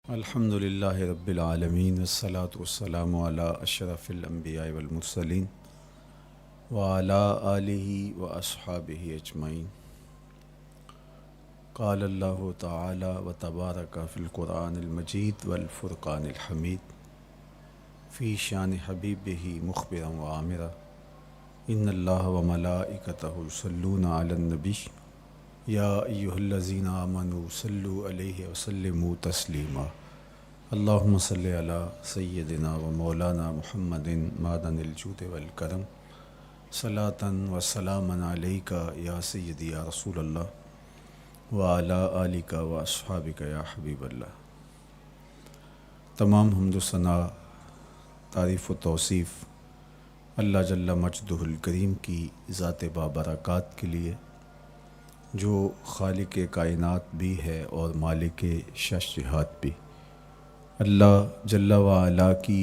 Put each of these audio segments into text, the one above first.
الحمد للہ رب العالمین والصلاة والسلام علی اشرف الانبیاء والمرسلین وعلی آلہ واصحابہ اجمعین۔ قال اللہ تعالی وتبارک فی القرآن المجید والفرقان الحمید فی شان حبیبہ مخبرا وعامرا ان اللہ وملائکتہ یصلون علی النبی یا ایہا الذین آمنوا صلوا علیہ وسلموا تسلیما۔ اللہم صلی علی سیدنا و مولانا محمد معدن الجود والکرم صلاۃ و سلاما علیک یا سیدی یا رسول اللہ وعلی آلک و اصحابک یا حبیب اللہ۔ تمام حمد و ثنا، تعریف و توصیف اللہ جل مجدہ الکریم کی ذات بابرکات کے لیے، جو خالق کائنات بھی ہے اور مالک شش جہات بھی۔ اللہ جل وعلا کی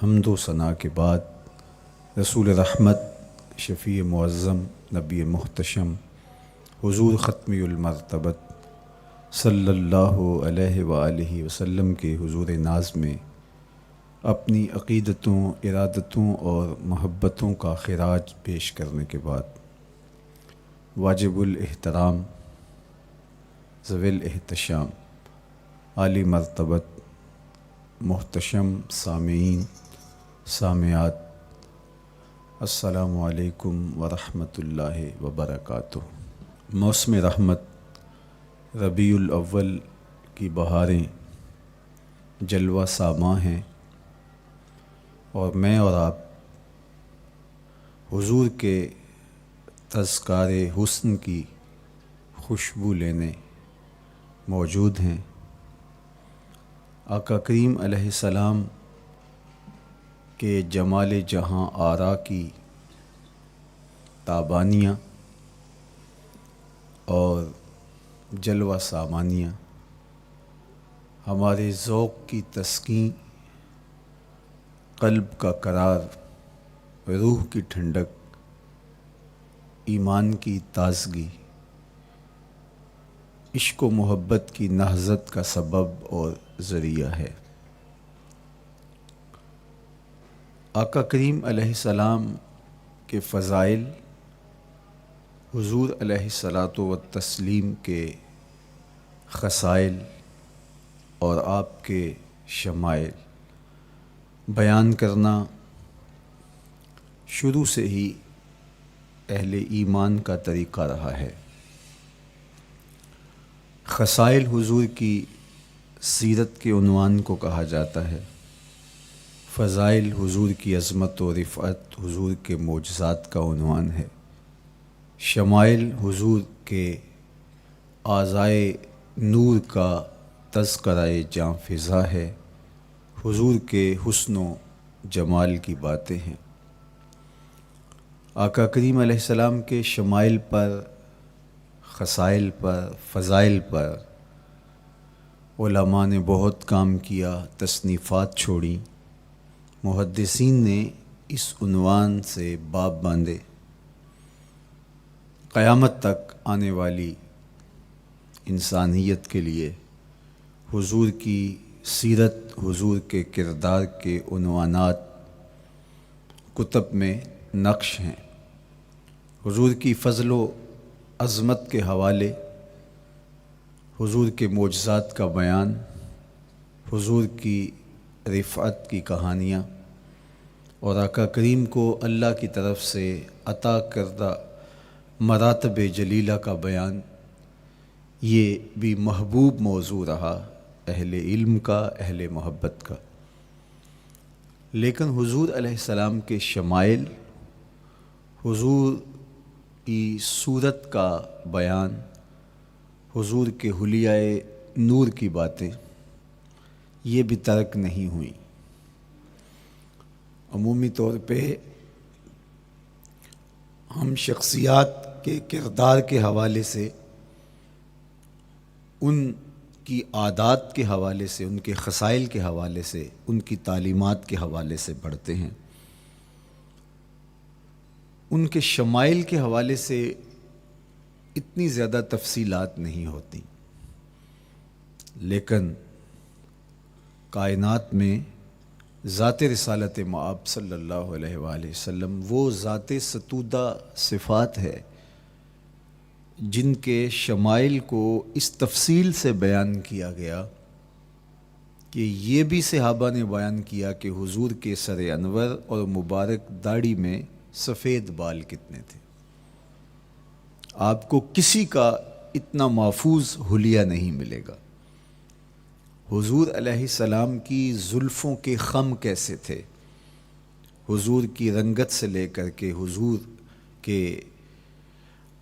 حمد و ثنا کے بعد رسول رحمت، شفیع معظم، نبی محتشم، حضور ختمی المرتبت صلی اللہ علیہ وآلہ وسلم کے حضور ناز میں اپنی عقیدتوں، ارادتوں اور محبتوں کا خراج پیش کرنے کے بعد واجب الاحترام، ذوی الاحتشام، عالی مرتبت، محتشم سامعین، سامعات، السلام علیکم ورحمۃ اللہ وبرکاتہ۔ موسم رحمت ربیع الاول کی بہاریں جلوہ ساماں ہیں، اور میں اور آپ حضور کے تذکار حسن کی خوشبو لینے موجود ہیں۔ آقا کریم علیہ السلام کے جمال جہاں آرا کی تابانیاں اور جلوہ سامانیاں ہمارے ذوق کی تسکین، قلب کا قرار، روح کی ٹھنڈک، ایمان کی تازگی، عشق و محبت کی نہضت کا سبب اور ذریعہ ہے۔ آقا کریم علیہ السلام کے فضائل، حضور علیہ الصلاۃ والتسلیم کے خصائل اور آپ کے شمائل بیان کرنا شروع سے ہی اہل ایمان کا طریقہ رہا ہے۔ خصائل حضور کی سیرت کے عنوان کو کہا جاتا ہے، فضائل حضور کی عظمت و رفعت حضور کے معجزات کا عنوان ہے، شمائل حضور کے اعضائے نور کا تذکرہ جاں فضا ہے، حضور کے حسن و جمال کی باتیں ہیں۔ آقا کریم علیہ السلام کے شمائل پر، خصائل پر، فضائل پر علماء نے بہت کام کیا، تصنیفات چھوڑیں، محدثین نے اس عنوان سے باب باندھے۔ قیامت تک آنے والی انسانیت کے لیے حضور کی سیرت، حضور کے کردار کے عنوانات کتب میں نقش ہیں۔ حضور کی فضل و عظمت کے حوالے، حضور کے معجزات کا بیان، حضور کی رفعت کی کہانیاں اور آقا کریم کو اللہ کی طرف سے عطا کردہ مراتب جلیلہ کا بیان، یہ بھی محبوب موضوع رہا اہل علم کا، اہل محبت کا۔ لیکن حضور علیہ السلام کے شمائل، حضور کی صورت کا بیان، حضور کے حلیہ نور کی باتیں، یہ بھی ترک نہیں ہوئیں۔ عمومی طور پہ ہم شخصیات کے کردار کے حوالے سے، ان کی عادات کے حوالے سے، ان کے خصائل کے حوالے سے، ان کی تعلیمات کے حوالے سے پڑھتے ہیں۔ ان کے شمائل کے حوالے سے اتنی زیادہ تفصیلات نہیں ہوتی، لیکن کائنات میں ذات رسالت مآب صلی اللہ علیہ وآلہ وسلم وہ ذات ستودہ صفات ہے جن کے شمائل کو اس تفصیل سے بیان کیا گیا کہ یہ بھی صحابہ نے بیان کیا کہ حضور کے سر انور اور مبارک داڑھی میں سفید بال کتنے تھے۔ آپ کو کسی کا اتنا محفوظ حلیہ نہیں ملے گا۔ حضور علیہ السلام کی زلفوں کے خم کیسے تھے، حضور کی رنگت سے لے کر کے حضور کے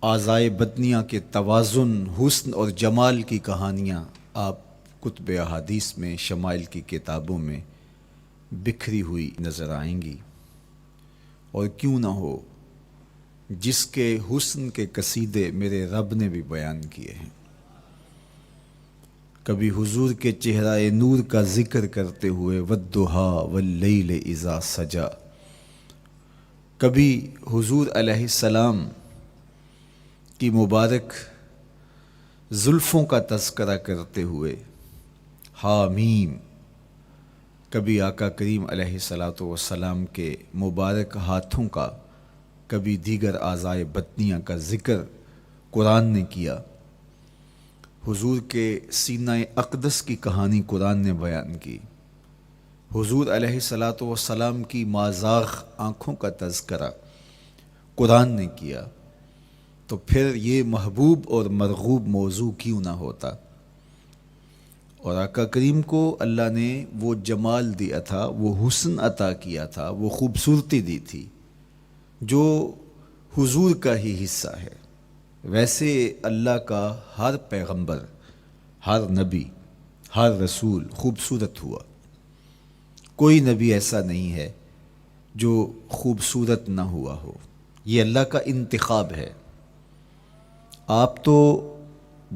اعضائے بدنیہ کے توازن، حسن اور جمال کی کہانیاں آپ کتب احادیث میں، شمائل کی کتابوں میں بکھری ہوئی نظر آئیں گی۔ اور کیوں نہ ہو، جس کے حسن کے قصیدے میرے رب نے بھی بیان کیے ہیں۔ کبھی حضور کے چہرہ نور کا ذکر کرتے ہوئے والضحیٰ واللیل اذا سجا، کبھی حضور علیہ السلام کی مبارک زلفوں کا تذکرہ کرتے ہوئے حامیم، کبھی آقا کریم علیہ السلام کے مبارک ہاتھوں کا، کبھی دیگر اعضائے بدنیہ کا ذکر قرآن نے کیا۔ حضور کے سینہ اقدس کی کہانی قرآن نے بیان کی۔ حضور علیہ السلام کی مازاغ آنکھوں کا تذکرہ قرآن نے کیا، تو پھر یہ محبوب اور مرغوب موضوع کیوں نہ ہوتا۔ اور آقا کریم کو اللہ نے وہ جمال دیا تھا، وہ حسن عطا کیا تھا، وہ خوبصورتی دی تھی جو حضور کا ہی حصہ ہے۔ ویسے اللہ کا ہر پیغمبر، ہر نبی، ہر رسول خوبصورت ہوا۔ کوئی نبی ایسا نہیں ہے جو خوبصورت نہ ہوا ہو، یہ اللہ کا انتخاب ہے۔ آپ تو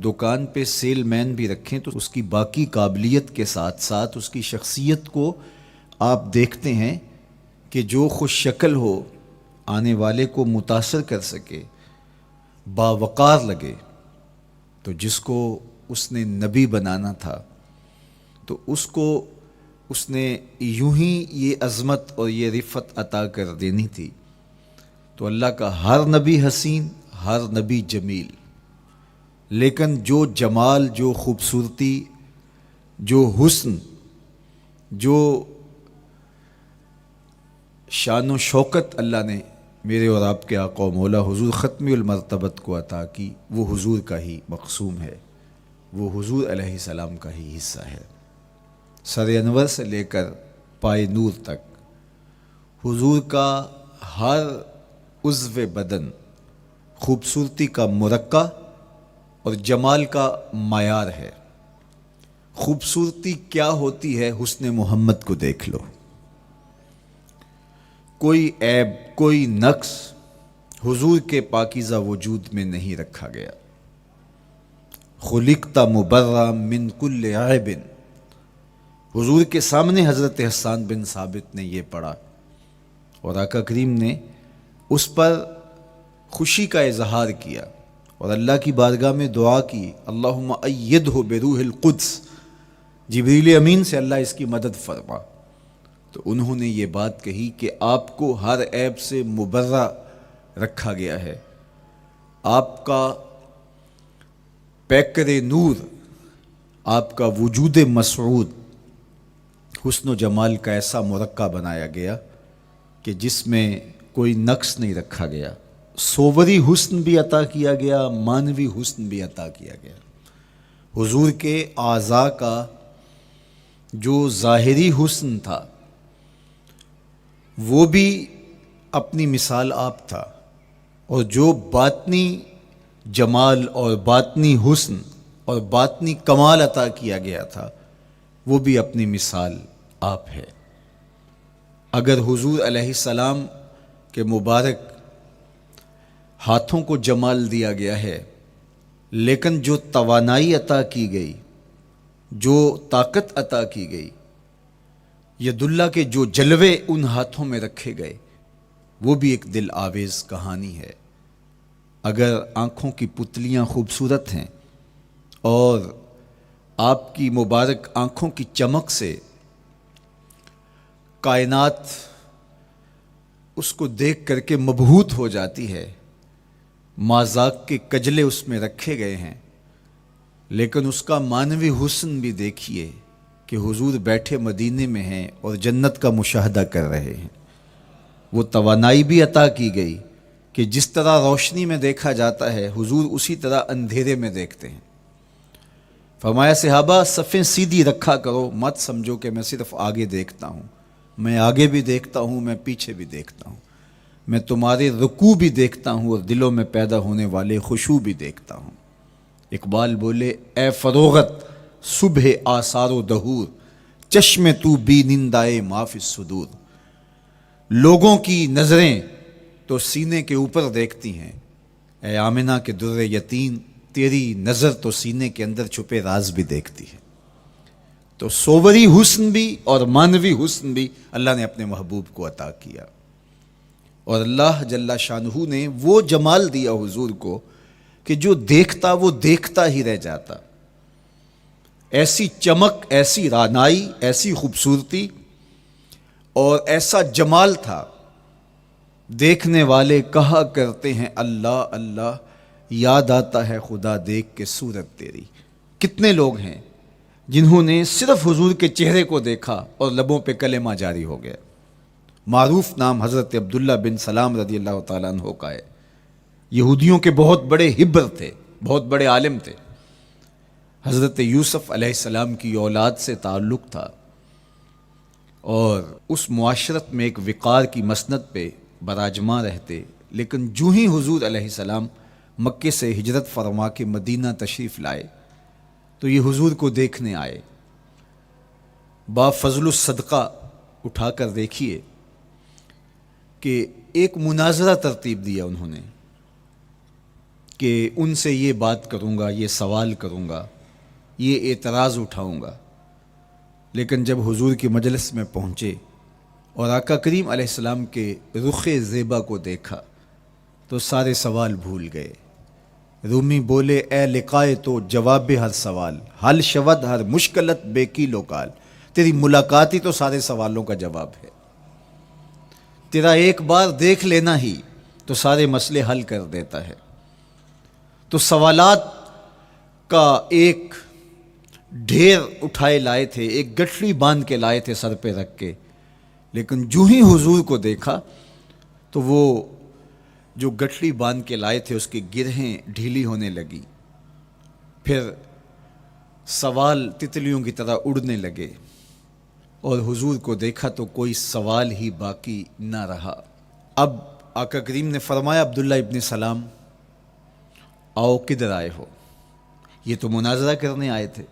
دکان پہ سیل مین بھی رکھیں تو اس کی باقی قابلیت کے ساتھ ساتھ اس کی شخصیت کو آپ دیکھتے ہیں کہ جو خوش شکل ہو، آنے والے کو متاثر کر سکے، باوقار لگے، تو جس کو اس نے نبی بنانا تھا تو اس کو اس نے یوں ہی یہ عظمت اور یہ رفعت عطا کر دینی تھی۔ تو اللہ کا ہر نبی حسین، ہر نبی جمیل، لیکن جو جمال، جو خوبصورتی، جو حسن، جو شان و شوکت اللہ نے میرے اور آپ کے آقا و مولا حضور ختمی المرتبت کو عطا کی، وہ حضور کا ہی مقسوم ہے، وہ حضور علیہ السلام کا ہی حصہ ہے۔ سر انور سے لے کر پائے نور تک حضور کا ہر عضو بدن خوبصورتی کا مرقع اور جمال کا معیار ہے۔ خوبصورتی کیا ہوتی ہے، حسن محمد کو دیکھ لو۔ کوئی عیب، کوئی نقص حضور کے پاکیزہ وجود میں نہیں رکھا گیا۔ خلقت مبرأ من کل عیب، حضور کے سامنے حضرت حسان بن ثابت نے یہ پڑھا اور آقا کریم نے اس پر خوشی کا اظہار کیا اور اللہ کی بارگاہ میں دعا کی، اللہم ایدہ بروح القدس، جبریل امین سے اللہ اس کی مدد فرما۔ تو انہوں نے یہ بات کہی کہ آپ کو ہر عیب سے مبرہ رکھا گیا ہے، آپ کا پیکر نور، آپ کا وجود مسعود حسن و جمال کا ایسا مرقع بنایا گیا کہ جس میں کوئی نقص نہیں رکھا گیا۔ صوری حسن بھی عطا کیا گیا، مانوی حسن بھی عطا کیا گیا۔ حضور کے اعضاء کا جو ظاہری حسن تھا وہ بھی اپنی مثال آپ تھا، اور جو باطنی جمال اور باطنی حسن اور باطنی کمال عطا کیا گیا تھا وہ بھی اپنی مثال آپ ہے۔ اگر حضور علیہ السلام کے مبارک ہاتھوں کو جمال دیا گیا ہے، لیکن جو توانائی عطا کی گئی، جو طاقت عطا کی گئی، ید اللہ کے جو جلوے ان ہاتھوں میں رکھے گئے، وہ بھی ایک دل آویز کہانی ہے۔ اگر آنکھوں کی پتلیاں خوبصورت ہیں اور آپ کی مبارک آنکھوں کی چمک سے کائنات اس کو دیکھ کر کے مبہوت ہو جاتی ہے، مازاق کے کجلے اس میں رکھے گئے ہیں، لیکن اس کا معنوی حسن بھی دیکھیے کہ حضور بیٹھے مدینے میں ہیں اور جنت کا مشاہدہ کر رہے ہیں۔ وہ توانائی بھی عطا کی گئی کہ جس طرح روشنی میں دیکھا جاتا ہے حضور اسی طرح اندھیرے میں دیکھتے ہیں۔ فرمایا صحابہ صفیں سیدھی رکھا کرو، مت سمجھو کہ میں صرف آگے دیکھتا ہوں، میں آگے بھی دیکھتا ہوں، میں پیچھے بھی دیکھتا ہوں، میں تمہارے رکوع بھی دیکھتا ہوں اور دلوں میں پیدا ہونے والے خشوع بھی دیکھتا ہوں۔ اقبال بولے اے فروغت صبح آثار و دہور، چشم تو بی نندائے ما فی الصدور۔ لوگوں کی نظریں تو سینے کے اوپر دیکھتی ہیں، اے آمنہ کے در یتیم تیری نظر تو سینے کے اندر چھپے راز بھی دیکھتی ہے۔ تو صوری حسن بھی اور معنوی حسن بھی اللہ نے اپنے محبوب کو عطا کیا، اور اللہ جل شانہ نے وہ جمال دیا حضور کو کہ جو دیکھتا وہ دیکھتا ہی رہ جاتا۔ ایسی چمک، ایسی رعنائی، ایسی خوبصورتی اور ایسا جمال تھا، دیکھنے والے کہا کرتے ہیں اللہ اللہ، یاد آتا ہے خدا دیکھ کے صورت تیری۔ کتنے لوگ ہیں جنہوں نے صرف حضور کے چہرے کو دیکھا اور لبوں پہ کلمہ جاری ہو گیا۔ معروف نام حضرت عبداللہ بن سلام رضی اللہ تعالیٰ عنہ کا ہے۔ یہودیوں کے بہت بڑے حبر تھے، بہت بڑے عالم تھے۔ حضرت یوسف علیہ السلام کی اولاد سے تعلق تھا، اور اس معاشرت میں ایک وقار کی مسند پہ براجماں رہتے، لیکن جو ہی حضور علیہ السلام مکے سے ہجرت فرما کے مدینہ تشریف لائے تو یہ حضور کو دیکھنے آئے۔ با فضل الصدقہ اٹھا کر دیکھیے کہ ایک مناظرہ ترتیب دیا انہوں نے کہ ان سے یہ بات کروں گا، یہ سوال کروں گا، یہ اعتراض اٹھاؤں گا، لیکن جب حضور کی مجلس میں پہنچے اور آقا کریم علیہ السلام کے رخ زیبا کو دیکھا تو سارے سوال بھول گئے۔ رومی بولے اے لقائے تو جواب ہر سوال، حل شود ہر مشکلت بے کی لوکال۔ تیری ملاقات ہی تو سارے سوالوں کا جواب ہے، تیرا ایک بار دیکھ لینا ہی تو سارے مسئلے حل کر دیتا ہے۔ تو سوالات کا ایک ڈھیر اٹھائے لائے تھے، ایک گٹھڑی باندھ کے لائے تھے سر پہ رکھ کے، لیکن جو ہی حضور کو دیکھا تو وہ جو گٹھڑی باندھ کے لائے تھے اس کی گرہیں ڈھیلی ہونے لگی، پھر سوال تتلیوں کی طرح اڑنے لگے، اور حضور کو دیکھا تو کوئی سوال ہی باقی نہ رہا۔ اب آقا کریم نے فرمایا عبداللہ ابن سلام آؤ کدھر آئے ہو؟ یہ تو مناظرہ کرنے آئے تھے،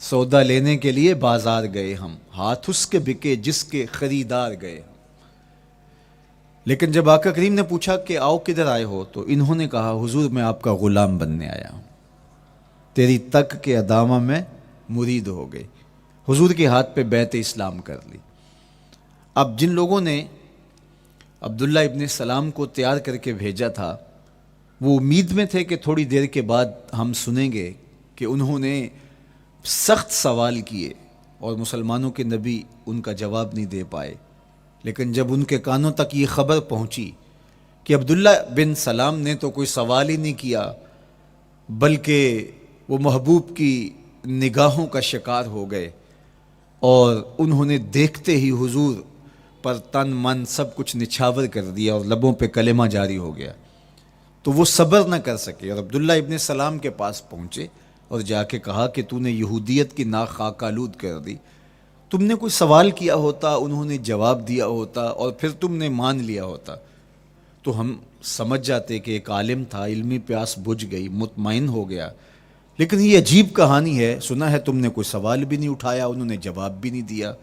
سودا لینے کے لیے بازار گئے ہم، ہاتھ اس کے بکے جس کے خریدار گئے ہم۔ لیکن جب آقا کریم نے پوچھا کہ آؤ کدھر آئے ہو تو انہوں نے کہا حضور میں آپ کا غلام بننے آیا ہوں، تیری تک کے ادامہ میں مرید ہو گئے، حضور کے ہاتھ پہ بیعت اسلام کر لی۔ اب جن لوگوں نے عبداللہ ابن سلام کو تیار کر کے بھیجا تھا وہ امید میں تھے کہ تھوڑی دیر کے بعد ہم سنیں گے کہ انہوں نے سخت سوال کیے اور مسلمانوں کے نبی ان کا جواب نہیں دے پائے، لیکن جب ان کے کانوں تک یہ خبر پہنچی کہ عبداللہ بن سلام نے تو کوئی سوال ہی نہیں کیا بلکہ وہ محبوب کی نگاہوں کا شکار ہو گئے، اور انہوں نے دیکھتے ہی حضور پر تن من سب کچھ نچھاور کر دیا اور لبوں پہ کلمہ جاری ہو گیا، تو وہ صبر نہ کر سکے اور عبداللہ ابن سلام کے پاس پہنچے اور جا کے کہا کہ تو نے یہودیت کی ناک خاک آلود کر دی، تم نے کوئی سوال کیا ہوتا، انہوں نے جواب دیا ہوتا اور پھر تم نے مان لیا ہوتا تو ہم سمجھ جاتے کہ ایک عالم تھا، علمی پیاس بجھ گئی، مطمئن ہو گیا، لیکن یہ عجیب کہانی ہے، سنا ہے تم نے کوئی سوال بھی نہیں اٹھایا، انہوں نے جواب بھی نہیں دیا،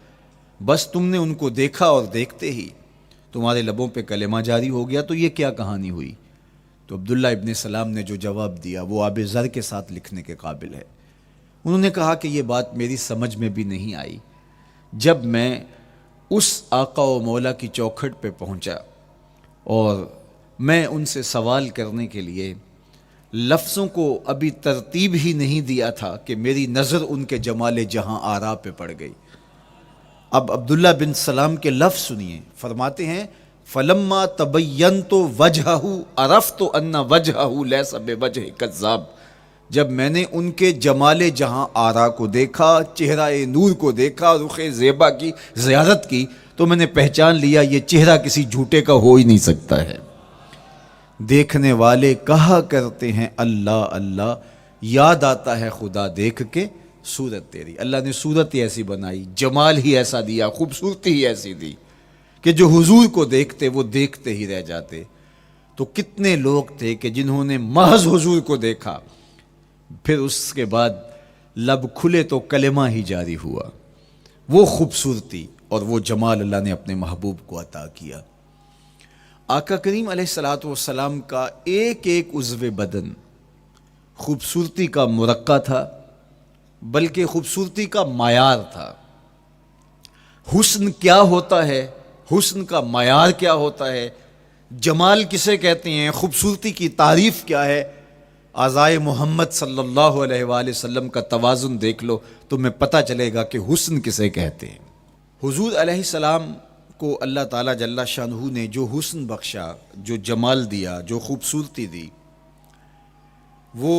بس تم نے ان کو دیکھا اور دیکھتے ہی تمہارے لبوں پہ کلمہ جاری ہو گیا، تو یہ کیا کہانی ہوئی؟ تو عبداللہ ابن سلام نے جو جواب دیا وہ آب زر کے ساتھ لکھنے کے قابل ہے۔ انہوں نے کہا کہ یہ بات میری سمجھ میں بھی نہیں آئی، جب میں اس آقا و مولا کی چوکھٹ پہ پہنچا اور میں ان سے سوال کرنے کے لیے لفظوں کو ابھی ترتیب ہی نہیں دیا تھا کہ میری نظر ان کے جمال جہاں آرا پہ پڑ گئی، اب عبداللہ بن سلام کے لفظ سنیے، فرماتے ہیں فلما تبینت وجہہ عرفت ان وجہہ لیس بوجہ کذاب، جب میں نے ان کے جمال جہاں آرا کو دیکھا، چہرہ نور کو دیکھا، رخ زیبا کی زیارت کی، تو میں نے پہچان لیا یہ چہرہ کسی جھوٹے کا ہو ہی نہیں سکتا ہے۔ دیکھنے والے کہا کرتے ہیں اللہ اللہ، یاد آتا ہے خدا دیکھ کے صورت تیری۔ اللہ نے صورت ہی ایسی بنائی، جمال ہی ایسا دیا، خوبصورتی ہی ایسی دی کہ جو حضور کو دیکھتے وہ دیکھتے ہی رہ جاتے۔ تو کتنے لوگ تھے کہ جنہوں نے محض حضور کو دیکھا، پھر اس کے بعد لب کھلے تو کلمہ ہی جاری ہوا۔ وہ خوبصورتی اور وہ جمال اللہ نے اپنے محبوب کو عطا کیا۔ آقا کریم علیہ الصلوۃ والسلام کا ایک ایک عضو بدن خوبصورتی کا مرقع تھا، بلکہ خوبصورتی کا معیار تھا۔ حسن کیا ہوتا ہے، حسن کا معیار کیا ہوتا ہے، جمال کسے کہتے ہیں، خوبصورتی کی تعریف کیا ہے، اعضائے محمد صلی اللہ علیہ وآلہ وسلم کا توازن دیکھ لو تو میں پتہ چلے گا کہ حسن کسے کہتے ہیں۔ حضور علیہ السلام کو اللہ تعالیٰ جل شانہ نے جو حسن بخشا، جو جمال دیا، جو خوبصورتی دی، وہ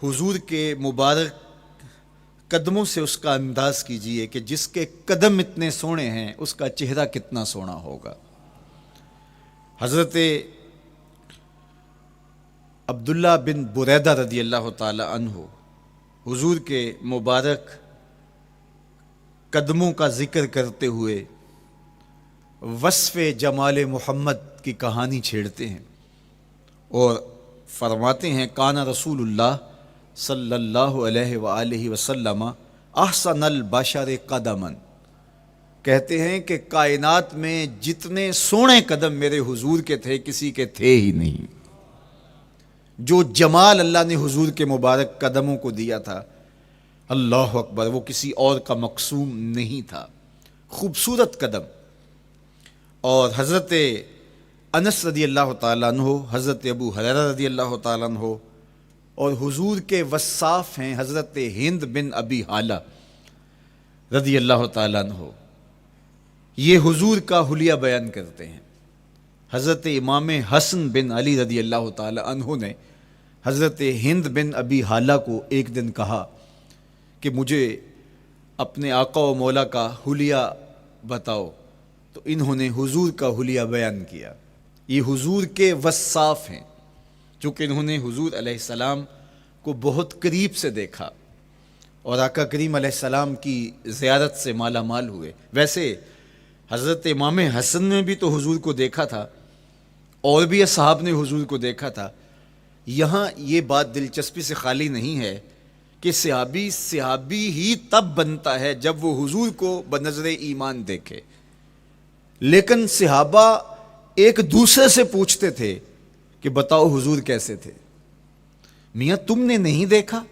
حضور کے مبارک قدموں سے اس کا انداز کیجئے کہ جس کے قدم اتنے سونے ہیں اس کا چہرہ کتنا سونا ہوگا۔ حضرت عبداللہ بن بریدہ رضی اللہ تعالی عنہ حضور کے مبارک قدموں کا ذکر کرتے ہوئے وصف جمال محمد کی کہانی چھیڑتے ہیں اور فرماتے ہیں کانا رسول اللہ صلی اللہ علیہ وآلہ وسلم احسن البشر قدما، کہتے ہیں کہ کائنات میں جتنے سونے قدم میرے حضور کے تھے کسی کے تھے ہی نہیں۔ جو جمال اللہ نے حضور کے مبارک قدموں کو دیا تھا، اللہ اکبر، وہ کسی اور کا مقسوم نہیں تھا۔ خوبصورت قدم۔ اور حضرت انس رضی اللہ تعالیٰ عنہ، حضرت ابو ہریرہ رضی اللہ تعالیٰ عنہ، اور حضور کے وصاف ہیں حضرت ہند بن ابی حالہ رضی اللہ تعالیٰ عنہ، یہ حضور کا حلیہ بیان کرتے ہیں۔ حضرت امام حسن بن علی رضی اللہ تعالیٰ عنہ نے حضرت ہند بن ابی حالہ کو ایک دن کہا کہ مجھے اپنے آقا و مولا کا حلیہ بتاؤ، تو انہوں نے حضور کا حلیہ بیان کیا۔ یہ حضور کے وصاف ہیں، چونکہ انہوں نے حضور علیہ السلام کو بہت قریب سے دیکھا اور آقا کریم علیہ السلام کی زیارت سے مالا مال ہوئے۔ ویسے حضرت امام حسن نے بھی تو حضور کو دیکھا تھا، اور بھی اصحاب نے حضور کو دیکھا تھا۔ یہاں یہ بات دلچسپی سے خالی نہیں ہے کہ صحابی ہی تب بنتا ہے جب وہ حضور کو بنظر ایمان دیکھے، لیکن صحابہ ایک دوسرے سے پوچھتے تھے کہ بتاؤ حضور کیسے تھے؟ میاں تم نے نہیں دیکھا؟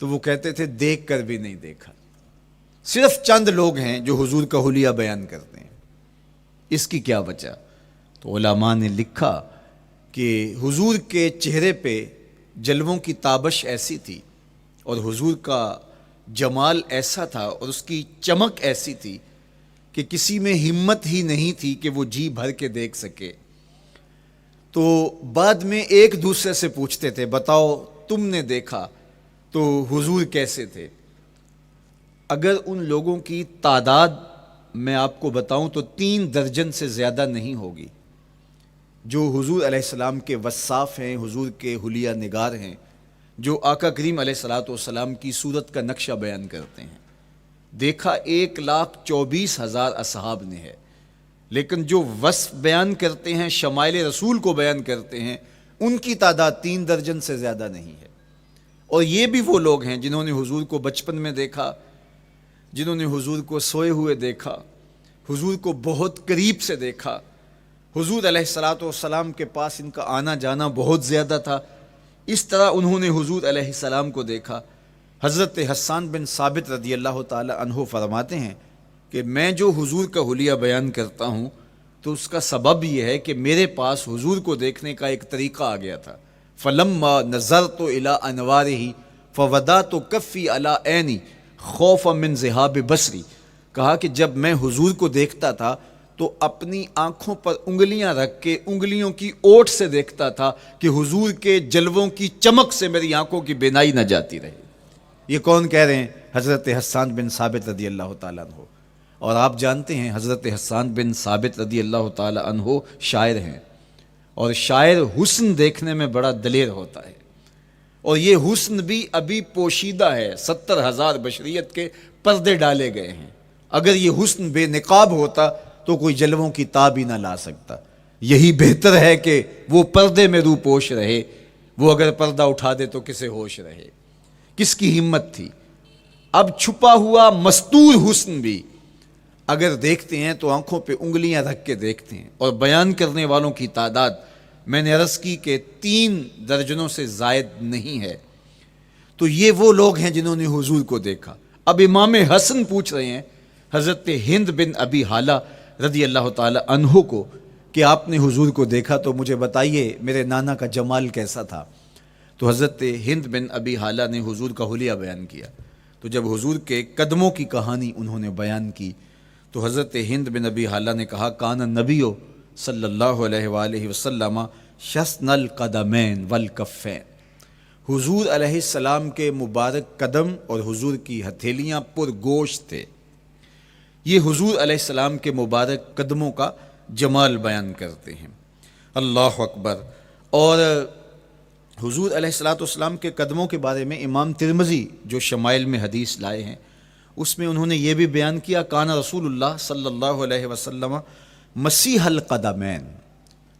تو وہ کہتے تھے دیکھ کر بھی نہیں دیکھا۔ صرف چند لوگ ہیں جو حضور کا حلیہ بیان کرتے ہیں۔ اس کی کیا وجہ؟ تو علماء نے لکھا کہ حضور کے چہرے پہ جلووں کی تابش ایسی تھی اور حضور کا جمال ایسا تھا اور اس کی چمک ایسی تھی کہ کسی میں ہمت ہی نہیں تھی کہ وہ جی بھر کے دیکھ سکے۔ تو بعد میں ایک دوسرے سے پوچھتے تھے بتاؤ تم نے دیکھا تو حضور کیسے تھے؟ اگر ان لوگوں کی تعداد میں آپ کو بتاؤں تو 3 درجن سے زیادہ نہیں ہوگی جو حضور علیہ السلام کے وصاف ہیں، حضور کے حلیہ نگار ہیں، جو آقا کریم علیہ الصلوۃ والسلام کی صورت کا نقشہ بیان کرتے ہیں۔ دیکھا 1,24,000 اصحاب نے ہے، لیکن جو وصف بیان کرتے ہیں، شمائل رسول کو بیان کرتے ہیں، ان کی تعداد 3 درجن سے زیادہ نہیں ہے۔ اور یہ بھی وہ لوگ ہیں جنہوں نے حضور کو بچپن میں دیکھا، جنہوں نے حضور کو سوئے ہوئے دیکھا، حضور کو بہت قریب سے دیکھا۔ حضور علیہ الصلوۃ والسلام کے پاس ان کا آنا جانا بہت زیادہ تھا، اس طرح انہوں نے حضور علیہ السلام کو دیکھا۔ حضرت حسان بن ثابت رضی اللہ تعالی عنہ فرماتے ہیں کہ میں جو حضور کا حلیہ بیان کرتا ہوں تو اس کا سبب یہ ہے کہ میرے پاس حضور کو دیکھنے کا ایک طریقہ آ گیا تھا۔ فلما نظرت الی انوارہ فودعت کفی علی عینی خوفا من ذہاب بصری، کہا کہ جب میں حضور کو دیکھتا تھا تو اپنی آنکھوں پر انگلیاں رکھ کے انگلیوں کی اوٹ سے دیکھتا تھا کہ حضور کے جلووں کی چمک سے میری آنکھوں کی بینائی نہ جاتی رہے۔ یہ کون کہہ رہے ہیں؟ حضرت حسان بن ثابت رضی اللہ تعالیٰ عنہ۔ اور آپ جانتے ہیں حضرت حسان بن ثابت رضی اللہ تعالیٰ عنہ شاعر ہیں، اور شاعر حسن دیکھنے میں بڑا دلیر ہوتا ہے، اور یہ حسن بھی ابھی پوشیدہ ہے، 70,000 بشریت کے پردے ڈالے گئے ہیں۔ اگر یہ حسن بے نقاب ہوتا تو کوئی جلووں کی تاب ہی نہ لا سکتا۔ یہی بہتر ہے کہ وہ پردے میں روح پوش رہے، وہ اگر پردہ اٹھا دے تو کسے ہوش رہے، کس کی ہمت تھی۔ اب چھپا ہوا مستور حسن بھی اگر دیکھتے ہیں تو آنکھوں پہ انگلیاں رکھ کے دیکھتے ہیں، اور بیان کرنے والوں کی تعداد میں نے عرض کی کہ 3 درجنوں سے زائد نہیں ہے۔ تو یہ وہ لوگ ہیں جنہوں نے حضور کو دیکھا۔ اب امام حسن پوچھ رہے ہیں حضرت ہند بن ابی حالہ رضی اللہ تعالی عنہ کو کہ آپ نے حضور کو دیکھا تو مجھے بتائیے میرے نانا کا جمال کیسا تھا۔ تو حضرت ہند بن ابی حالہ نے حضور کا حلیہ بیان کیا۔ تو جب حضور کے قدموں کی کہانی انہوں نے بیان کی تو حضرت ہند بن ابی حالہ نے کہا کان نبیو صلی اللہ علیہ وآلہ وسلم شسن القدمین والکفین، حضور علیہ السلام کے مبارک قدم اور حضور کی ہتھیلیاں پر گوشت تھے۔ یہ حضور علیہ السلام کے مبارک قدموں کا جمال بیان کرتے ہیں۔ اللہ اکبر۔ اور حضور علیہ السلام کے قدموں کے بارے میں امام ترمذی جو شمائل میں حدیث لائے ہیں اس میں انہوں نے یہ بھی بیان کیا کان رسول اللہ صلی اللہ علیہ وسلم مسیح القدمین،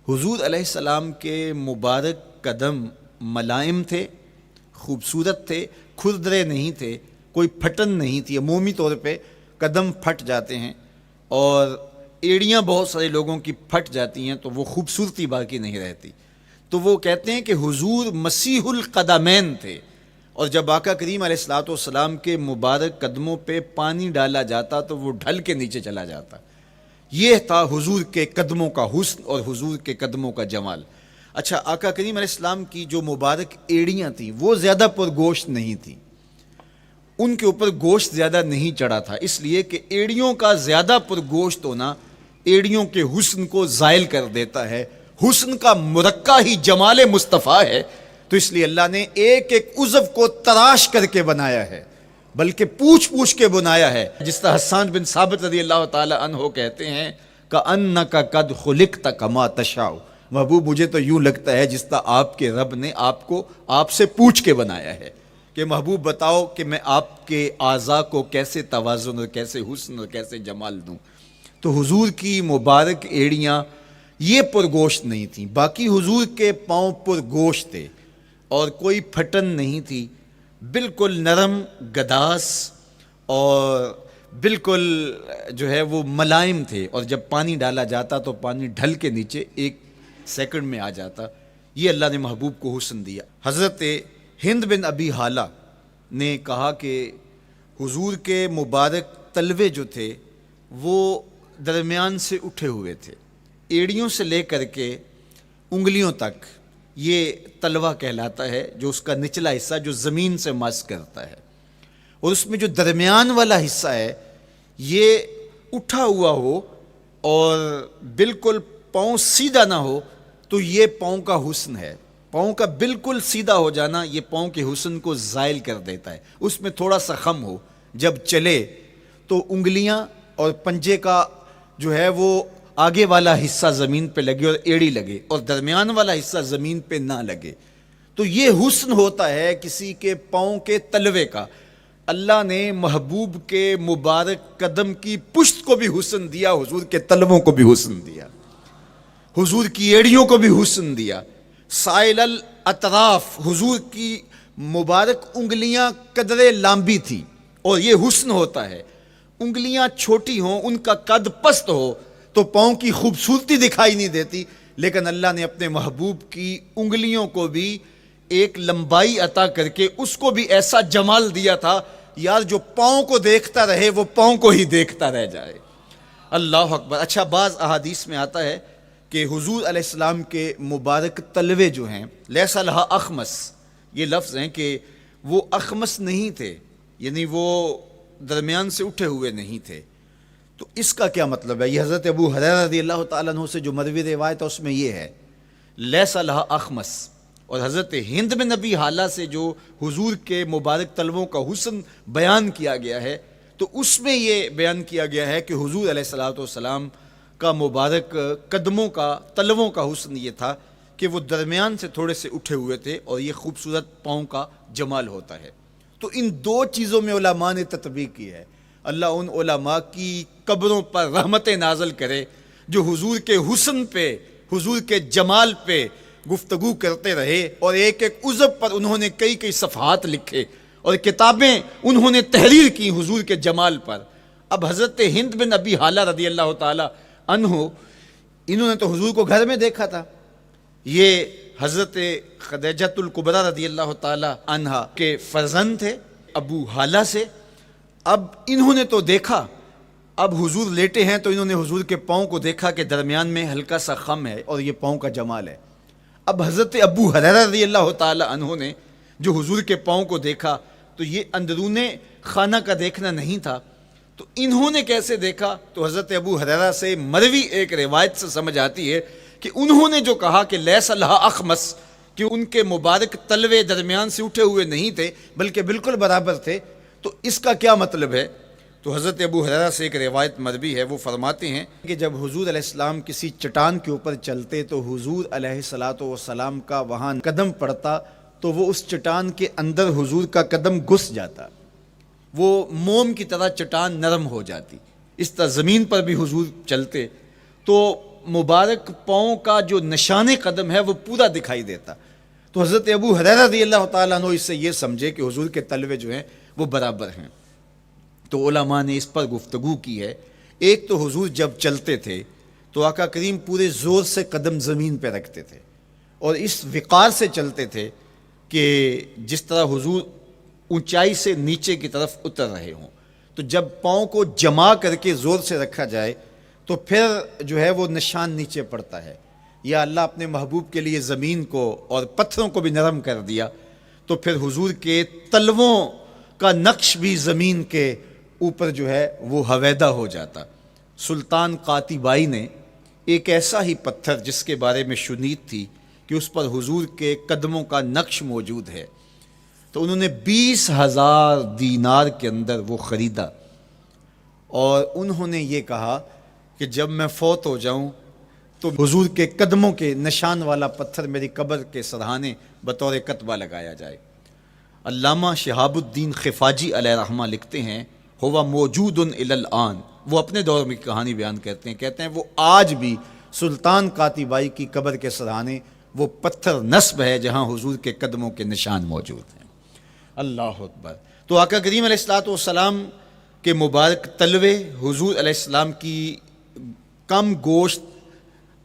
حضور علیہ السلام کے مبارک قدم ملائم تھے، خوبصورت تھے، کھردرے نہیں تھے، کوئی پھٹن نہیں تھی۔ عمومی طور پہ قدم پھٹ جاتے ہیں اور ایڑیاں بہت سارے لوگوں کی پھٹ جاتی ہیں تو وہ خوبصورتی باقی نہیں رہتی۔ تو وہ کہتے ہیں کہ حضور مسیح القدمین تھے، اور جب آقا کریم علیہ الصلوۃ والسلام کے مبارک قدموں پہ پانی ڈالا جاتا تو وہ ڈھل کے نیچے چلا جاتا۔ یہ تھا حضور کے قدموں کا حسن اور حضور کے قدموں کا جمال۔ اچھا، آقا کریم علیہ السلام کی جو مبارک ایڑیاں تھیں وہ زیادہ پرگوشت نہیں تھیں، ان کے اوپر گوشت زیادہ نہیں چڑھا تھا، اس لیے کہ ایڑیوں کا زیادہ پرگوشت ہونا ایڑیوں کے حسن کو زائل کر دیتا ہے۔ حسن کا مرقع ہی جمال مصطفیٰ ہے، تو اس لیے اللہ نے ایک ایک عضو کو تراش کر کے بنایا ہے، بلکہ پوچھ پوچھ کے بنایا ہے۔ جس طرح حسان بن ثابت رضی اللہ تعالی عنہ کہتے ہیں کأنک قد خلقت کما تشاء، محبوب مجھے تو یوں لگتا ہے جس طرح آپ کے رب نے آپ کو آپ سے پوچھ کے بنایا ہے کہ محبوب بتاؤ کہ میں آپ کے اعضاء کو کیسے توازن اور کیسے حسن اور کیسے جمال دوں۔ تو حضور کی مبارک ایڑیاں یہ پرگوشت نہیں تھیں، باقی حضور کے پاؤں پرگوشت تھے اور کوئی پھٹن نہیں تھی، بالکل نرم گداس اور بالکل جو ہے وہ ملائم تھے، اور جب پانی ڈالا جاتا تو پانی ڈھل کے نیچے 1 سیکنڈ میں آ جاتا۔ یہ اللہ نے محبوب کو حسن دیا۔ حضرت ہند بن ابی حالہ نے کہا کہ حضور کے مبارک تلوے جو تھے وہ درمیان سے اٹھے ہوئے تھے، ایڑیوں سے لے کر کے انگلیوں تک یہ تلوہ کہلاتا ہے، جو اس کا نچلا حصہ جو زمین سے مس کرتا ہے، اور اس میں جو درمیان والا حصہ ہے یہ اٹھا ہوا ہو اور بالکل پاؤں سیدھا نہ ہو تو یہ پاؤں کا حسن ہے۔ پاؤں کا بالکل سیدھا ہو جانا یہ پاؤں کے حسن کو زائل کر دیتا ہے۔ اس میں تھوڑا سا خم ہو، جب چلے تو انگلیاں اور پنجے کا جو ہے وہ آگے والا حصہ زمین پہ لگے اور ایڑی لگے، اور درمیان والا حصہ زمین پہ نہ لگے، تو یہ حسن ہوتا ہے کسی کے پاؤں کے تلوے کا۔ اللہ نے محبوب کے مبارک قدم کی پشت کو بھی حسن دیا، حضور کے تلووں کو بھی حسن دیا، حضور کی ایڑیوں کو بھی حسن دیا۔ سائل الاطراف، حضور کی مبارک انگلیاں قدرے لامبی تھی، اور یہ حسن ہوتا ہے۔ انگلیاں چھوٹی ہوں، ان کا قد پست ہو تو پاؤں کی خوبصورتی دکھائی نہیں دیتی، لیکن اللہ نے اپنے محبوب کی انگلیوں کو بھی ایک لمبائی عطا کر کے اس کو بھی ایسا جمال دیا تھا یار جو پاؤں کو دیکھتا رہے وہ پاؤں کو ہی دیکھتا رہ جائے۔ اللہ اکبر۔ اچھا، بعض احادیث میں آتا ہے کہ حضور علیہ السلام کے مبارک تلوے جو ہیں لیسا لہا اخمس، یہ لفظ ہیں کہ وہ اخمس نہیں تھے، یعنی وہ درمیان سے اٹھے ہوئے نہیں تھے، تو اس کا کیا مطلب ہے؟ یہ حضرت ابو ہریرہ رضی اللہ تعالیٰ عنہ سے جو مروی روایت ہے اس میں یہ ہے لیس لہا اخمس، اور حضرت ہند بن ابی حالہ سے جو حضور کے مبارک تلووں کا حسن بیان کیا گیا ہے، تو اس میں یہ بیان کیا گیا ہے کہ حضور علیہ الصلوۃ والسلام کا مبارک قدموں کا تلووں کا حسن یہ تھا کہ وہ درمیان سے تھوڑے سے اٹھے ہوئے تھے، اور یہ خوبصورت پاؤں کا جمال ہوتا ہے۔ تو ان دو چیزوں میں علماء نے تطبیق کی ہے۔ اللہ ان علماء کی قبروں پر رحمت نازل کرے جو حضور کے حسن پہ، حضور کے جمال پہ گفتگو کرتے رہے، اور ایک ایک عضو پر انہوں نے کئی کئی صفحات لکھے اور کتابیں انہوں نے تحریر کی حضور کے جمال پر۔ اب حضرت ہند بن ابی حالہ رضی اللہ تعالی عنہ، انہوں نے تو حضور کو گھر میں دیکھا تھا، یہ حضرت خدیجۃ الکبریٰ رضی اللہ تعالی عنہا کے فرزند تھے ابو حالہ سے۔ اب انہوں نے تو دیکھا، اب حضور لیٹے ہیں تو انہوں نے حضور کے پاؤں کو دیکھا کہ درمیان میں ہلکا سا خم ہے اور یہ پاؤں کا جمال ہے۔ اب حضرت ابو ہریرہ رضی اللہ تعالی عنہ نے جو حضور کے پاؤں کو دیکھا تو یہ اندرون خانہ کا دیکھنا نہیں تھا، تو انہوں نے کیسے دیکھا؟ تو حضرت ابو ہریرہ سے مروی ایک روایت سے سمجھ آتی ہے کہ انہوں نے جو کہا کہ لیس لہا اخمس، کہ ان کے مبارک تلوے درمیان سے اٹھے ہوئے نہیں تھے بلکہ بالکل برابر تھے، تو اس کا کیا مطلب ہے؟ تو حضرت ابو ہریرہ سے ایک روایت مروی ہے، وہ فرماتے ہیں کہ جب حضور علیہ السلام کسی چٹان کے اوپر چلتے تو حضور علیہ الصلوۃ والسلام کا وہاں قدم پڑتا تو وہ اس چٹان کے اندر حضور کا قدم گھس جاتا، وہ موم کی طرح چٹان نرم ہو جاتی۔ اس طرح زمین پر بھی حضور چلتے تو مبارک پاؤں کا جو نشان قدم ہے وہ پورا دکھائی دیتا۔ تو حضرت ابو ہریرہ رضی اللہ تعالیٰ عنہ اس سے یہ سمجھے کہ حضور کے تلوے جو ہیں وہ برابر ہیں۔ تو علماء نے اس پر گفتگو کی ہے۔ ایک تو حضور جب چلتے تھے تو آقا کریم پورے زور سے قدم زمین پہ رکھتے تھے اور اس وقار سے چلتے تھے کہ جس طرح حضور اونچائی سے نیچے کی طرف اتر رہے ہوں، تو جب پاؤں کو جما کر کے زور سے رکھا جائے تو پھر جو ہے وہ نشان نیچے پڑتا ہے۔ یا اللہ اپنے محبوب کے لیے زمین کو اور پتھروں کو بھی نرم کر دیا تو پھر حضور کے تلووں کا نقش بھی زمین کے اوپر جو ہے وہ حویدہ ہو جاتا۔ سلطان قاتبائی نے ایک ایسا ہی پتھر جس کے بارے میں شنید تھی کہ اس پر حضور کے قدموں کا نقش موجود ہے، تو انہوں نے 20,000 دینار کے اندر وہ خریدا، اور انہوں نے یہ کہا کہ جب میں فوت ہو جاؤں تو حضور کے قدموں کے نشان والا پتھر میری قبر کے سرہانے بطور کتبہ لگایا جائے۔ علامہ شہاب الدین خفاجی علیہ رحمہ لکھتے ہیں ہوا موجود الی الآن، وہ اپنے دور میں کہانی بیان کرتے ہیں وہ آج بھی سلطان قاتبائی کی قبر کے سرہانے وہ پتھر نصب ہے جہاں حضور کے قدموں کے نشان موجود ہیں۔ اللہ اکبر۔ تو آقا کریم علیہ الصلوۃ والسلام کے مبارک تلوے، حضور علیہ السلام کی کم گوشت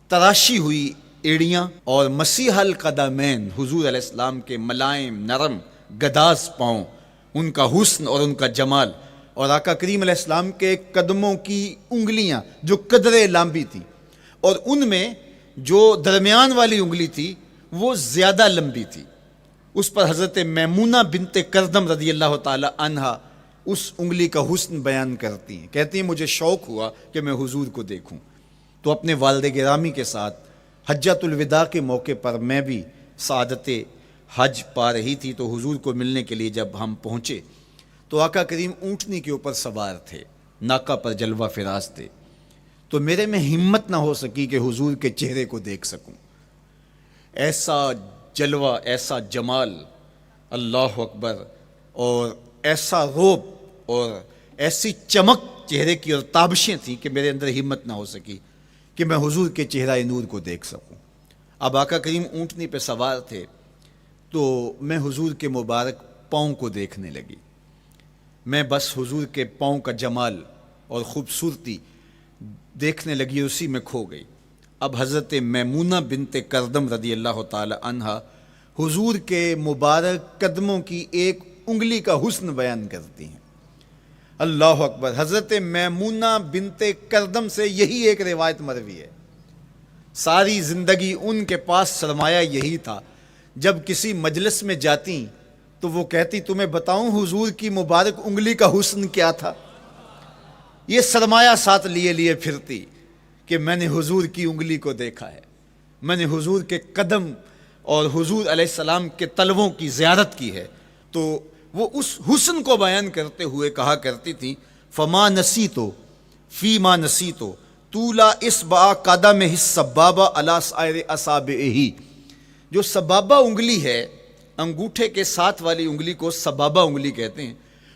تراشی ہوئی ایڑیاں، اور مسیح القدمین حضور علیہ السلام کے ملائم نرم گداز پاؤں، ان کا حسن اور ان کا جمال، اور آقا کریم علیہ السلام کے قدموں کی انگلیاں جو قدرے لمبی تھی، اور ان میں جو درمیان والی انگلی تھی وہ زیادہ لمبی تھی، اس پر حضرت میمونہ بنت کردم رضی اللہ تعالی عنہا اس انگلی کا حسن بیان کرتی ہیں، کہتی ہیں مجھے شوق ہوا کہ میں حضور کو دیکھوں، تو اپنے والد گرامی کے ساتھ حجۃ الوداع کے موقع پر میں بھی سعادت حج پا رہی تھی، تو حضور کو ملنے کے لیے جب ہم پہنچے تو آقا کریم اونٹنی کے اوپر سوار تھے، ناکہ پر جلوہ فراز تھے، تو میرے میں ہمت نہ ہو سکی کہ حضور کے چہرے کو دیکھ سکوں۔ ایسا جلوہ، ایسا جمال، اللہ اکبر، اور ایسا روب اور ایسی چمک چہرے کی اور تابشیں تھیں کہ میرے اندر ہمت نہ ہو سکی کہ میں حضور کے چہرہ نور کو دیکھ سکوں۔ اب آقا کریم اونٹنی پہ سوار تھے تو میں حضور کے مبارک پاؤں کو دیکھنے لگی، میں بس حضور کے پاؤں کا جمال اور خوبصورتی دیکھنے لگی، اسی میں کھو گئی۔ اب حضرت میمونہ بنت کردم رضی اللہ تعالی عنہا حضور کے مبارک قدموں کی ایک انگلی کا حسن بیان کرتی ہیں۔ اللہ اکبر۔ حضرت میمونہ بنت کردم سے یہی ایک روایت مروی ہے، ساری زندگی ان کے پاس سرمایہ یہی تھا، جب کسی مجلس میں جاتی تو وہ کہتی تمہیں بتاؤں حضور کی مبارک انگلی کا حسن کیا تھا؟ یہ سرمایہ ساتھ لیے لیے پھرتی کہ میں نے حضور کی انگلی کو دیکھا ہے، میں نے حضور کے قدم اور حضور علیہ السلام کے تلووں کی زیارت کی ہے. تو وہ اس حسن کو بیان کرتے ہوئے کہا کرتی تھی فما نسیتو فی ما نسیتو طولا اصبع قدمہ السبابہ علی سائر اصابعہ. جو سبابہ انگلی ہے، انگوٹھے کے ساتھ والی انگلی کو سبابہ انگلی کہتے ہیں،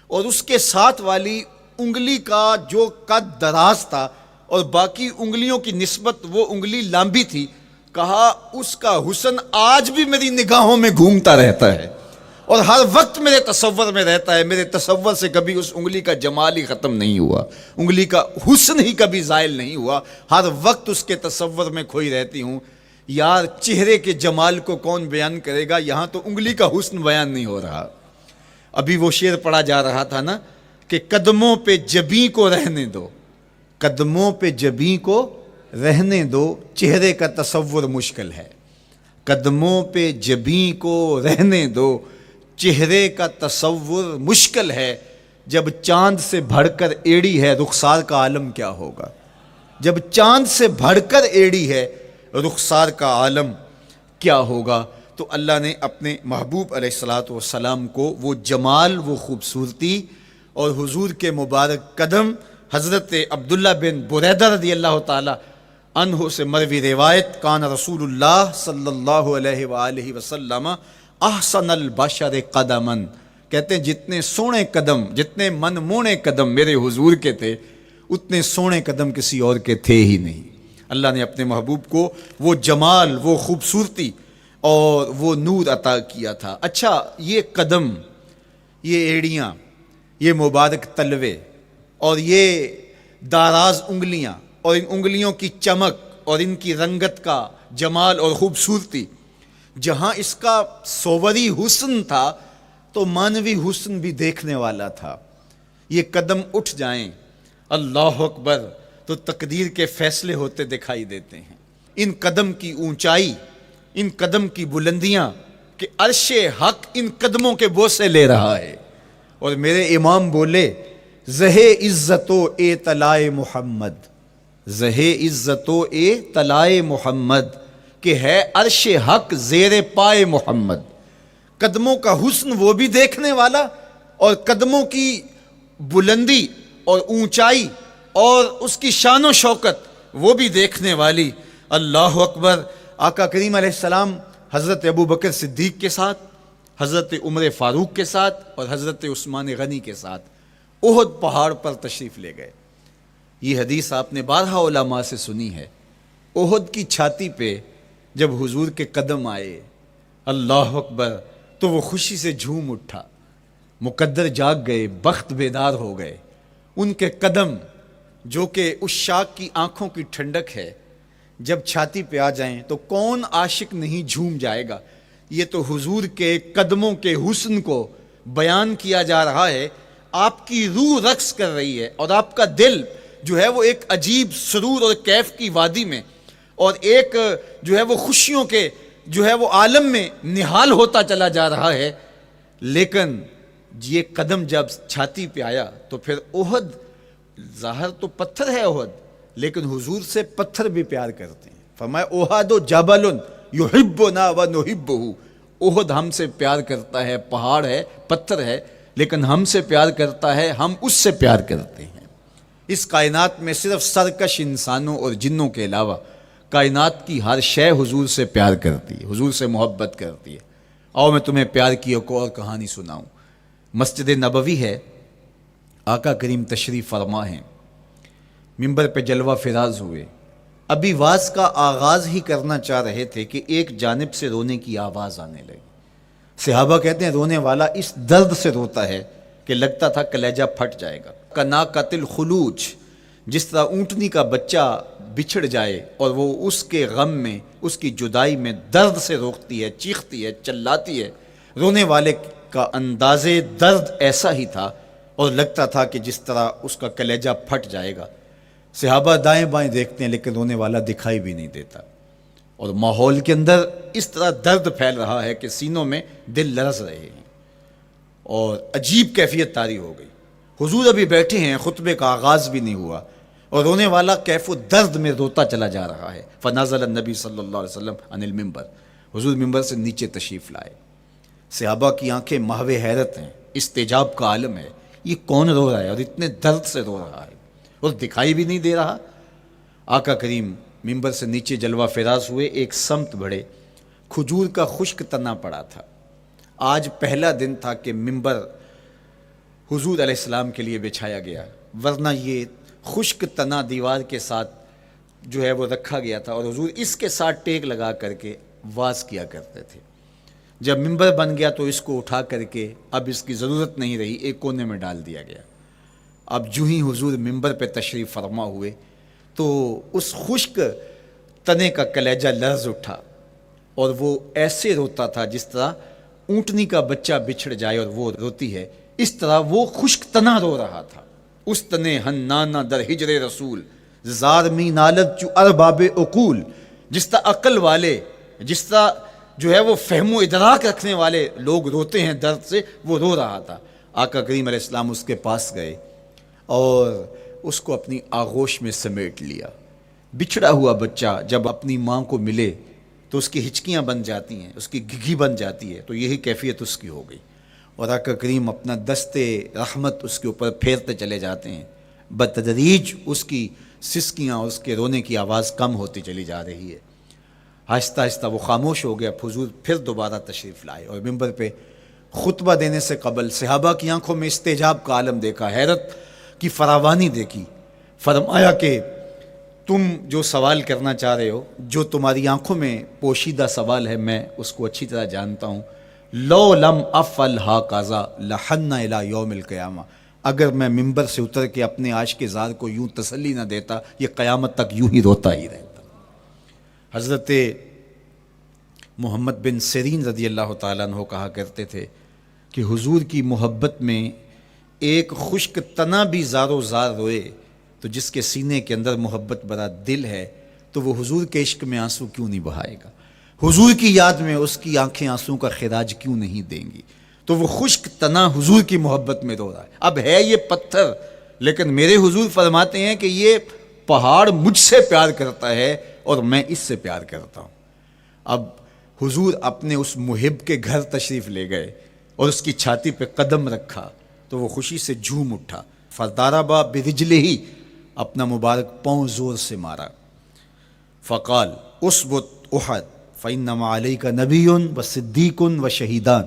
اور اس کے ساتھ والی انگلی کا جو قد دراز تھا اور باقی انگلیوں کی نسبت وہ انگلی لمبی تھی، کہا اس کا حسن آج بھی میری نگاہوں میں گھومتا رہتا ہے اور ہر وقت میرے تصور میں رہتا ہے. میرے تصور سے کبھی اس انگلی کا جمال ہی ختم نہیں ہوا، انگلی کا حسن ہی کبھی زائل نہیں ہوا، ہر وقت اس کے تصور میں کھوئی رہتی ہوں. یار چہرے کے جمال کو کون بیان کرے گا، یہاں تو انگلی کا حسن بیان نہیں ہو رہا. ابھی وہ شعر پڑھا جا رہا تھا نا کہ قدموں پہ جبیں کو رہنے دو، قدموں پہ جبیں کو رہنے دو، چہرے کا تصور مشکل ہے. قدموں پہ جبیں کو رہنے دو، چہرے کا تصور مشکل ہے. جب چاند سے بڑھ کر ایڑی ہے رخسار کا عالم کیا ہوگا، جب چاند سے بڑھ کر ایڑی ہے رخسار کا عالم کیا ہوگا. تو اللہ نے اپنے محبوب علیہ الصلوۃ والسلام کو وہ جمال، وہ خوبصورتی اور حضور کے مبارک قدم، حضرت عبداللہ بن بریدہ رضی اللہ تعالی عنہ سے مروی روایت، کان رسول اللہ صلی اللہ علیہ وآلہ وسلم احسن البشر قدما، کہتے ہیں جتنے سونے قدم، جتنے من مونے قدم میرے حضور کے تھے، اتنے سونے قدم کسی اور کے تھے ہی نہیں. اللہ نے اپنے محبوب کو وہ جمال، وہ خوبصورتی اور وہ نور عطا کیا تھا. اچھا، یہ قدم، یہ ایڑیاں، یہ مبارک تلوے اور یہ داراز انگلیاں اور ان انگلیوں کی چمک اور ان کی رنگت کا جمال اور خوبصورتی، جہاں اس کا صوری حسن تھا تو مانوی حسن بھی دیکھنے والا تھا. یہ قدم اٹھ جائیں اللہ اکبر تو تقدیر کے فیصلے ہوتے دکھائی دیتے ہیں. ان قدم کی اونچائی، ان قدم کی بلندیاں کہ عرش حق ان قدموں کے بوسے لے رہا ہے. اور میرے امام بولے زہ عزت و اے طلائے محمد، زہ عزت و اے طلائے محمد، کہ ہے عرش حق زیر پائے محمد. قدموں کا حسن وہ بھی دیکھنے والا اور قدموں کی بلندی اور اونچائی اور اس کی شان و شوکت وہ بھی دیکھنے والی. اللہ اکبر. آقا کریم علیہ السلام حضرت ابو بکر صدیق کے ساتھ، حضرت عمر فاروق کے ساتھ اور حضرت عثمان غنی کے ساتھ احد پہاڑ پر تشریف لے گئے. یہ حدیث آپ نے بارہا علماء سے سنی ہے. احد کی چھاتی پہ جب حضور کے قدم آئے، اللہ اکبر، تو وہ خوشی سے جھوم اٹھا، مقدر جاگ گئے، بخت بیدار ہو گئے. ان کے قدم جو کہ اس شاک کی آنکھوں کی ٹھنڈک ہے، جب چھاتی پہ آ جائیں تو کون عاشق نہیں جھوم جائے گا. یہ تو حضور کے قدموں کے حسن کو بیان کیا جا رہا ہے. آپ کی روح رقص کر رہی ہے اور آپ کا دل جو ہے وہ ایک عجیب سرور اور کیف کی وادی میں اور ایک جو ہے وہ خوشیوں کے جو ہے وہ عالم میں نہال ہوتا چلا جا رہا ہے. لیکن یہ قدم جب چھاتی پہ آیا تو پھر احد، ظاہر تو پتھر ہے احد، لیکن حضور سے پتھر بھی پیار کرتے ہیں. فرمایا احد جبل یحبنا ونحبہ، احد ہم سے پیار کرتا ہے، پہاڑ ہے، پتھر ہے، لیکن ہم سے پیار کرتا ہے، ہم اس سے پیار کرتے ہیں. اس کائنات میں صرف سرکش انسانوں اور جنوں کے علاوہ کائنات کی ہر شے حضور سے پیار کرتی ہے، حضور سے محبت کرتی ہے. آؤ میں تمہیں پیار کی ایک اور کہانی سناؤں. مسجد نبوی ہے، آقا کریم تشریف فرما ہیں، منبر پہ جلوہ فراز ہوئے. ابھی واز کا آغاز ہی کرنا چاہ رہے تھے کہ ایک جانب سے رونے کی آواز آنے لگی. صحابہ کہتے ہیں رونے والا اس درد سے روتا ہے کہ لگتا تھا کلیجہ پھٹ جائے گا. کناقۃ الخلوج، جس طرح اونٹنی کا بچہ بچھڑ جائے اور وہ اس کے غم میں، اس کی جدائی میں درد سے روکتی ہے، چیختی ہے، چلاتی ہے. رونے والے کا انداز درد ایسا ہی تھا اور لگتا تھا کہ جس طرح اس کا کلیجہ پھٹ جائے گا. صحابہ دائیں بائیں دیکھتے ہیں لیکن رونے والا دکھائی بھی نہیں دیتا، اور ماحول کے اندر اس طرح درد پھیل رہا ہے کہ سینوں میں دل لرز رہے ہیں اور عجیب کیفیت طاری ہو گئی. حضور ابھی بیٹھے ہیں، خطبے کا آغاز بھی نہیں ہوا اور رونے والا کیف و درد میں روتا چلا جا رہا ہے۔ فنزل النبی صلی اللہ علیہ وسلم عن المنبر، حضور ممبر سے نیچے تشریف لائے۔ صحابہ کی آنکھیں محو حیرت ہیں، استجاب کا عالم ہے، یہ کون رو رہا ہے اور اتنے درد سے رو رہا ہے اور دکھائی بھی نہیں دے رہا۔ آقا کریم ممبر سے نیچے جلوہ فراز ہوئے، ایک سمت بڑھے، کھجور کا خشک تنا پڑا تھا۔ آج پہلا دن تھا کہ ممبر حضور علیہ السلام کے لیے بچھایا گیا، ورنہ یہ خشک تنا دیوار کے ساتھ جو ہے وہ رکھا گیا تھا اور حضور اس کے ساتھ ٹیک لگا کر کے واز کیا کرتے تھے۔ جب ممبر بن گیا تو اس کو اٹھا کر کے اب اس کی ضرورت نہیں رہی، ایک کونے میں ڈال دیا گیا۔ اب جو ہی حضور ممبر پہ تشریف فرما ہوئے تو اس خشک تنے کا کلیجہ لرز اٹھا اور وہ ایسے روتا تھا جس طرح اونٹنی کا بچہ بچھڑ جائے اور وہ روتی ہے، اس طرح وہ خشک تنا رو رہا تھا۔ اس تنے ہنانا در ہجر رسول زار می نالت چو ارباب عقول، جس طرح عقل والے، جس طرح جو ہے وہ فہم و ادراک رکھنے والے لوگ روتے ہیں درد سے، وہ رو رہا تھا۔ آقا کریم علیہ السلام اس کے پاس گئے اور اس کو اپنی آغوش میں سمیٹ لیا۔ بچھڑا ہوا بچہ جب اپنی ماں کو ملے تو اس کی ہچکیاں بن جاتی ہیں، اس کی گھگی بن جاتی ہے، تو یہی کیفیت اس کی ہو گئی اور آقا کریم اپنا دست رحمت اس کے اوپر پھیرتے چلے جاتے ہیں۔ بتدریج اس کی سسکیاں، اس کے رونے کی آواز کم ہوتی چلی جا رہی ہے۔ آہستہ آہستہ وہ خاموش ہو گیا۔ حضور پھر دوبارہ تشریف لائے اور ممبر پہ خطبہ دینے سے قبل صحابہ کی آنکھوں میں استجاب کا عالم دیکھا، حیرت کی فراوانی دیکھی۔ فرمایا کہ تم جو سوال کرنا چاہ رہے ہو، جو تمہاری آنکھوں میں پوشیدہ سوال ہے، میں اس کو اچھی طرح جانتا ہوں۔ لو لم افعل ہاکذا لحن الی یوم القیامہ، اگر میں ممبر سے اتر کے اپنے عاشق زار کو یوں تسلی نہ دیتا، یہ قیامت تک یوں ہی روتا ہی رہتا۔ حضرت محمد بن سیرین رضی اللہ تعالیٰ عنہ کہا کرتے تھے کہ حضور کی محبت میں ایک خشک تنا بھی زار و زار روئے تو جس کے سینے کے اندر محبت بھرا دل ہے تو وہ حضور کے عشق میں آنسو کیوں نہیں بہائے گا؟ حضور کی یاد میں اس کی آنکھیں آنسو کا خراج کیوں نہیں دیں گی؟ تو وہ خشک تنا حضور کی محبت میں رو رہا ہے۔ اب ہے یہ پتھر، لیکن میرے حضور فرماتے ہیں کہ یہ پہاڑ مجھ سے پیار کرتا ہے اور میں اس سے پیار کرتا ہوں۔ اب حضور اپنے اس محب کے گھر تشریف لے گئے اور اس کی چھاتی پہ قدم رکھا تو وہ خوشی سے جھوم اٹھا۔ فضاربا برجلہ، اپنا مبارک پاؤں زور سے مارا۔ فقال اسبت احد فانما علیک نبی و صدیق و شہیدان،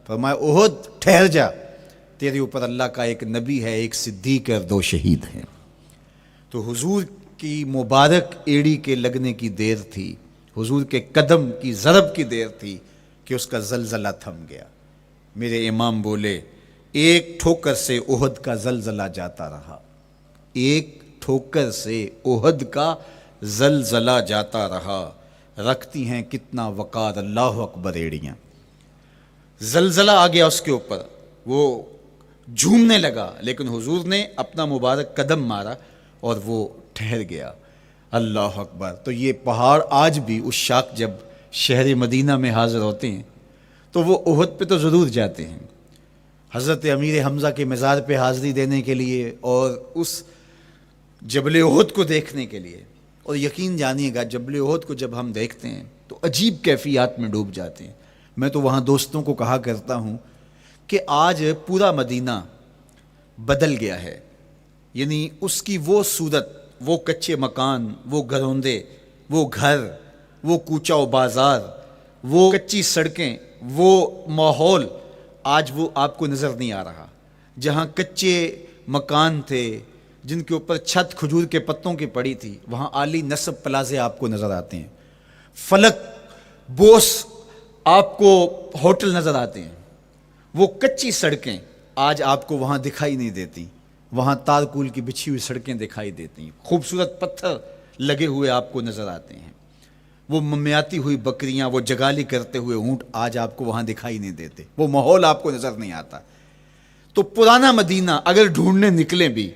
فرمایا احد ٹھہر جا، تیرے اوپر اللہ کا ایک نبی ہے، ایک صدیق اور 2 شہید ہیں۔ تو حضور کی مبارک ایڑی کے لگنے کی دیر تھی، حضور کے قدم کی ضرب کی دیر تھی کہ اس کا زلزلہ تھم گیا۔ میرے امام بولے ایک ٹھوکر سے احد کا زلزلہ جاتا رہا، ایک ٹھوکر سے احد کا زلزلہ جاتا رہا، رکھتی ہیں کتنا وقار اللہ اکبر ایڑیاں۔ زلزلہ آ گیا اس کے اوپر، وہ جھومنے لگا، لیکن حضور نے اپنا مبارک قدم مارا اور وہ ٹھہر گیا۔ اللہ اکبر۔ تو یہ پہاڑ آج بھی اس شاخ جب شہر مدینہ میں حاضر ہوتے ہیں تو وہ احد پہ تو ضرور جاتے ہیں، حضرت امیر حمزہ کے مزار پہ حاضری دینے کے لیے اور اس جبل احد کو دیکھنے کے لیے۔ اور یقین جانیے گا جبل احد کو جب ہم دیکھتے ہیں تو عجیب کیفیات میں ڈوب جاتے ہیں۔ میں تو وہاں دوستوں کو کہا کرتا ہوں کہ آج پورا مدینہ بدل گیا ہے، یعنی اس کی وہ صورت، وہ کچے مکان، وہ گھروندے، وہ گھر، وہ کوچہ و بازار، وہ کچی سڑکیں، وہ ماحول آج وہ آپ کو نظر نہیں آ رہا۔ جہاں کچے مکان تھے جن کے اوپر چھت کھجور کے پتوں کی پڑی تھی، وہاں عالی نصب پلازے آپ کو نظر آتے ہیں، فلک بوس آپ کو ہوٹل نظر آتے ہیں۔ وہ کچی سڑکیں آج آپ کو وہاں دکھائی نہیں دیتی، وہاں تارکول کی بچھی ہوئی سڑکیں دکھائی دیتی ہیں، خوبصورت پتھر لگے ہوئے آپ کو نظر آتے ہیں، وہ ممیاتی ہوئی بکریاں، وہ جگالی کرتے ہوئے اونٹ آج آپ کو وہاں دکھائی نہیں دیتے، وہ ماحول آپ کو نظر نہیں آتا۔ تو پرانا مدینہ اگر ڈھونڈنے نکلیں بھی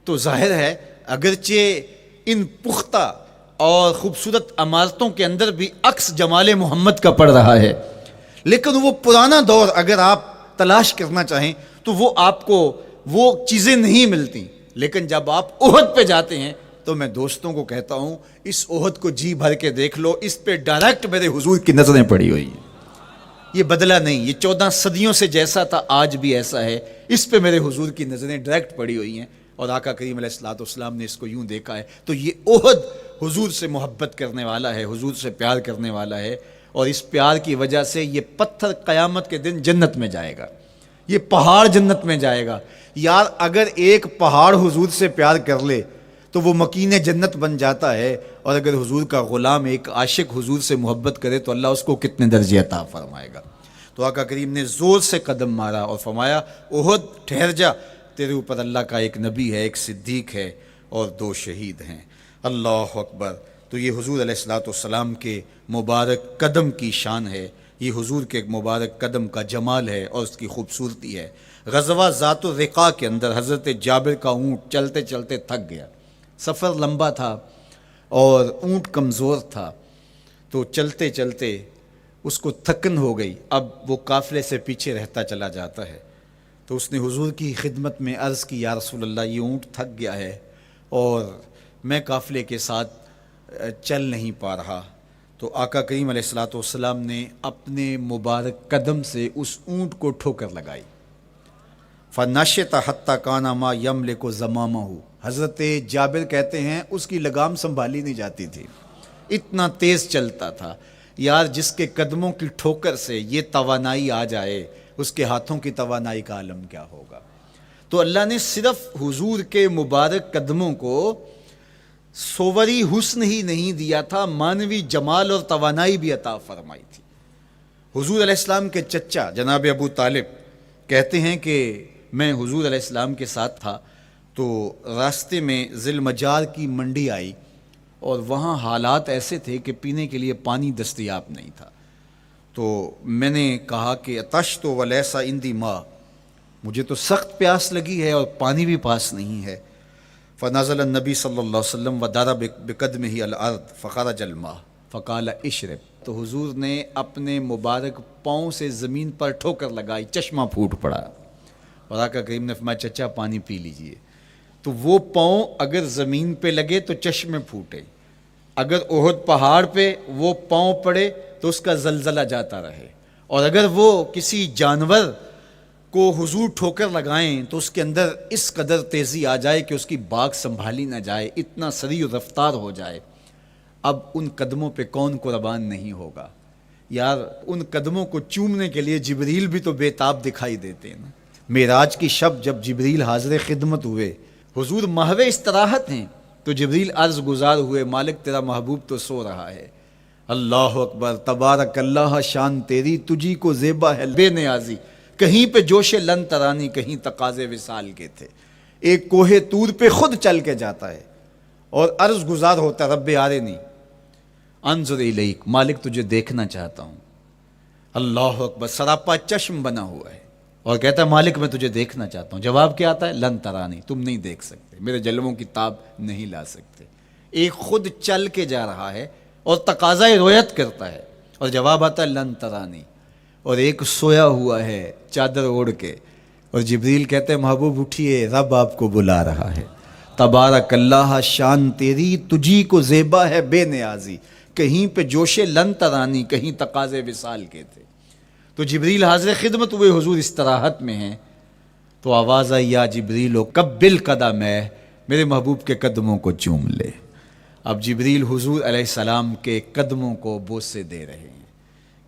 تو ظاہر ہے اگرچہ ان پختہ اور خوبصورت عمارتوں کے اندر بھی عکس جمال محمد کا پڑ رہا ہے، لیکن وہ پرانا دور اگر آپ تلاش کرنا چاہیں تو وہ آپ کو وہ چیزیں نہیں ملتی، لیکن جب آپ احد پہ جاتے ہیں تو میں دوستوں کو کہتا ہوں اس احد کو جی بھر کے دیکھ لو، اس پہ ڈائریکٹ میرے حضور کی نظریں پڑی ہوئی ہیں، یہ بدلا نہیں، یہ 14 صدیوں سے جیسا تھا آج بھی ایسا ہے، اس پہ میرے حضور کی نظریں ڈائریکٹ پڑی ہوئی ہیں، اور آقا کریم علیہ الصلوۃ والسلام نے اس کو یوں دیکھا ہے۔ تو یہ احد حضور سے محبت کرنے والا ہے، حضور سے پیار کرنے والا ہے، اور اس پیار کی وجہ سے یہ پتھر قیامت کے دن جنت میں جائے گا، یہ پہاڑ جنت میں جائے گا۔ یار اگر ایک پہاڑ حضور سے پیار کر لے تو وہ مکین جنت بن جاتا ہے، اور اگر حضور کا غلام ایک عاشق حضور سے محبت کرے تو اللہ اس کو کتنے درجے عطا فرمائے گا۔ تو آقا کریم نے زور سے قدم مارا اور فرمایا احد ٹھہر جا، تیرے اوپر اللہ کا ایک نبی ہے، ایک صدیق ہے، اور 2 شہید ہیں۔ اللہ اکبر۔ تو یہ حضور علیہ الصلوۃ والسلام کے مبارک قدم کی شان ہے، یہ حضور کے مبارک قدم کا جمال ہے اور اس کی خوبصورتی ہے۔ غزوہ ذات الرقاع کے اندر حضرت جابر کا اونٹ چلتے چلتے تھک گیا، سفر لمبا تھا اور اونٹ کمزور تھا، تو چلتے چلتے اس کو تھکن ہو گئی، اب وہ قافلے سے پیچھے رہتا چلا جاتا ہے۔ تو اس نے حضور کی خدمت میں عرض کی، یا رسول اللہ یہ اونٹ تھک گیا ہے اور میں قافلے کے ساتھ چل نہیں پا رہا۔ تو آقا کریم علیہ الصلوۃ والسلام نے اپنے مبارک قدم سے اس اونٹ کو ٹھوکر لگائی، فَنَشَطَ حَتَّى كَانَ مَا يَمْلِكُ زَمَامَهُ۔ حضرت جابر کہتے ہیں اس کی لگام سنبھالی نہیں جاتی تھی، اتنا تیز چلتا تھا۔ یار جس کے قدموں کی ٹھوکر سے یہ توانائی آ جائے، اس کے ہاتھوں کی توانائی کا عالم کیا ہوگا۔ تو اللہ نے صرف حضور کے مبارک قدموں کو صوری حسن ہی نہیں دیا تھا، مانوی جمال اور توانائی بھی عطا فرمائی تھی۔ حضور علیہ السلام کے چچا جناب ابو طالب کہتے ہیں کہ میں حضور علیہ السلام کے ساتھ تھا، تو راستے میں ذی المجار کی منڈی آئی، اور وہاں حالات ایسے تھے کہ پینے کے لیے پانی دستیاب نہیں تھا۔ تو میں نے کہا کہ عطشت ولیس عندی ماء، مجھے تو سخت پیاس لگی ہے اور پانی بھی پاس نہیں ہے۔ فنزل النبی صلی اللہ علیہ وسلم وضرب بقدمہ الارض فخرج الماء فقال اشرب۔ تو حضور نے اپنے مبارک پاؤں سے زمین پر ٹھوکر لگائی، چشمہ پھوٹ پڑا، اور آقا کریم نے فرمایا چچا پانی پی لیجئے۔ تو وہ پاؤں اگر زمین پہ لگے تو چشمے پھوٹے، اگر احد پہاڑ پہ وہ پاؤں پڑے تو اس کا زلزلہ جاتا رہے، اور اگر وہ کسی جانور کو حضور ٹھوکر لگائیں تو اس کے اندر اس قدر تیزی آ جائے کہ اس کی باغ سنبھالی نہ جائے، اتنا سریع رفتار ہو جائے۔ اب ان قدموں پہ کون قربان نہیں ہوگا؟ یار ان قدموں کو چومنے کے لیے جبریل بھی تو بے تاب دکھائی دیتے ہیں نا۔ معراج کی شب جب جبریل حاضر خدمت ہوئے، حضور محو استراحت ہیں، تو جبریل عرض گزار ہوئے، مالک تیرا محبوب تو سو رہا ہے۔ اللہ اکبر، تبارک اللہ، شان تیری تجھی کو زیبا ہے بے نیازی، کہیں پہ جوش لن ترانی، کہیں تقاضے وصال کے تھے۔ ایک کوہ طور پہ خود چل کے جاتا ہے اور عرض گزار ہوتا ہے، رب آرنی انظر الیک، مالک تجھے دیکھنا چاہتا ہوں۔ اللہ اکبر، سراپا چشم بنا ہوا ہے اور کہتا ہے مالک میں تجھے دیکھنا چاہتا ہوں۔ جواب کیا آتا ہے؟ لن ترانی، تم نہیں دیکھ سکتے، میرے جلووں کی تاب نہیں لا سکتے۔ ایک خود چل کے جا رہا ہے اور تقاضۂ رویت کرتا ہے، اور جواب آتا ہے لن ترانی، اور ایک سویا ہوا ہے چادر اوڑھ کے، اور جبریل کہتے ہیں محبوب اٹھیے، رب آپ کو بلا رہا ہے۔ تبارک اللہ، شان تیری تجھی کو زیبا ہے بے نیازی، کہیں پہ جوش لن ترانی، کہیں تقاضے وصال کے تھے۔ تو جبریل حاضر خدمت ہوئے، حضور استراحت میں ہیں، تو آواز آئی یا جبریل قبل قدم ہے، میرے محبوب کے قدموں کو چوم لے۔ اب جبریل حضور علیہ السلام کے قدموں کو بوسے دے رہے ہیں۔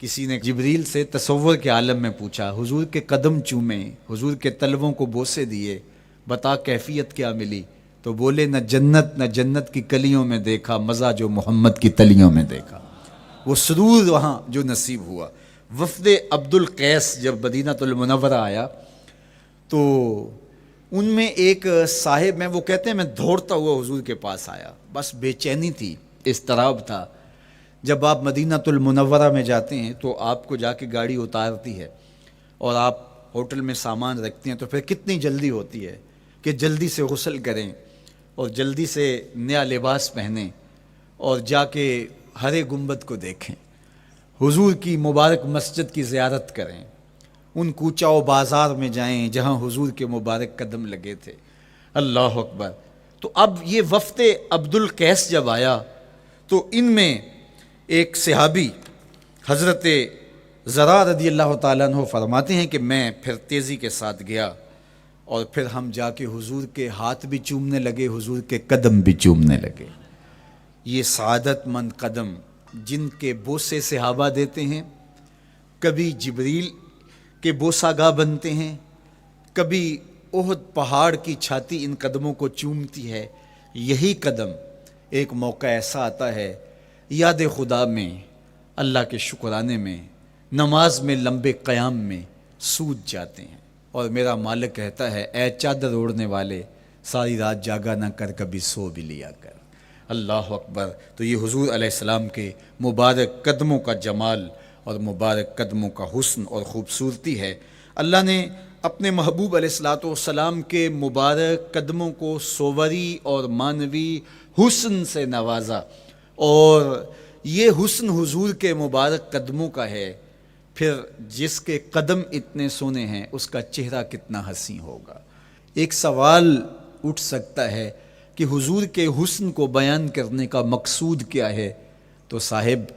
کسی نے جبریل سے تصور کے عالم میں پوچھا، حضور کے قدم چومے، حضور کے تلووں کو بوسے دیے، بتا کیفیت کیا ملی؟ تو بولے نہ جنت نہ جنت کی کلیوں میں دیکھا مزہ جو محمد کی تلیوں میں دیکھا۔ وہ سرور وہاں جو نصیب ہوا۔ وفد عبد القیس جب مدینہ المنورہ آیا تو ان میں ایک صاحب، میں وہ کہتے ہیں میں دوڑتا ہوا حضور کے پاس آیا، بس بے چینی تھی، اضطراب تھا۔ جب آپ مدینہ المنورہ میں جاتے ہیں تو آپ کو جا کے گاڑی اتارتی ہے اور آپ ہوٹل میں سامان رکھتے ہیں، تو پھر کتنی جلدی ہوتی ہے کہ جلدی سے غسل کریں اور جلدی سے نیا لباس پہنیں اور جا کے ہرے گنبد کو دیکھیں، حضور کی مبارک مسجد کی زیارت کریں، ان کوچہ و بازار میں جائیں جہاں حضور کے مبارک قدم لگے تھے۔ اللہ اکبر۔ تو اب یہ وفد عبد القیس جب آیا تو ان میں ایک صحابی حضرت زرع رضی اللہ تعالیٰ عنہ فرماتے ہیں کہ میں پھر تیزی کے ساتھ گیا اور پھر ہم جا کے حضور کے ہاتھ بھی چومنے لگے، حضور کے قدم بھی چومنے لگے۔ یہ سعادت مند قدم جن کے بوسے صحابہ دیتے ہیں، کبھی جبریل کے بوسہ گاہ بنتے ہیں، کبھی احد پہاڑ کی چھاتی ان قدموں کو چومتی ہے۔ یہی قدم ایک موقع ایسا آتا ہے یاد خدا میں، اللہ کے شکرانے میں، نماز میں لمبے قیام میں سوج جاتے ہیں، اور میرا مالک کہتا ہے اے چادر اوڑھنے والے، ساری رات جاگا نہ کر، کبھی سو بھی لیا کر۔ اللہ اکبر۔ تو یہ حضور علیہ السلام کے مبارک قدموں کا جمال اور مبارک قدموں کا حسن اور خوبصورتی ہے۔ اللہ نے اپنے محبوب علیہ السلام کے مبارک قدموں کو صوری اور معنوی حسن سے نوازا، اور یہ حسن حضور کے مبارک قدموں کا ہے، پھر جس کے قدم اتنے سونے ہیں اس کا چہرہ کتنا حسین ہوگا۔ ایک سوال اٹھ سکتا ہے کہ حضور کے حسن کو بیان کرنے کا مقصود کیا ہے؟ تو صاحب،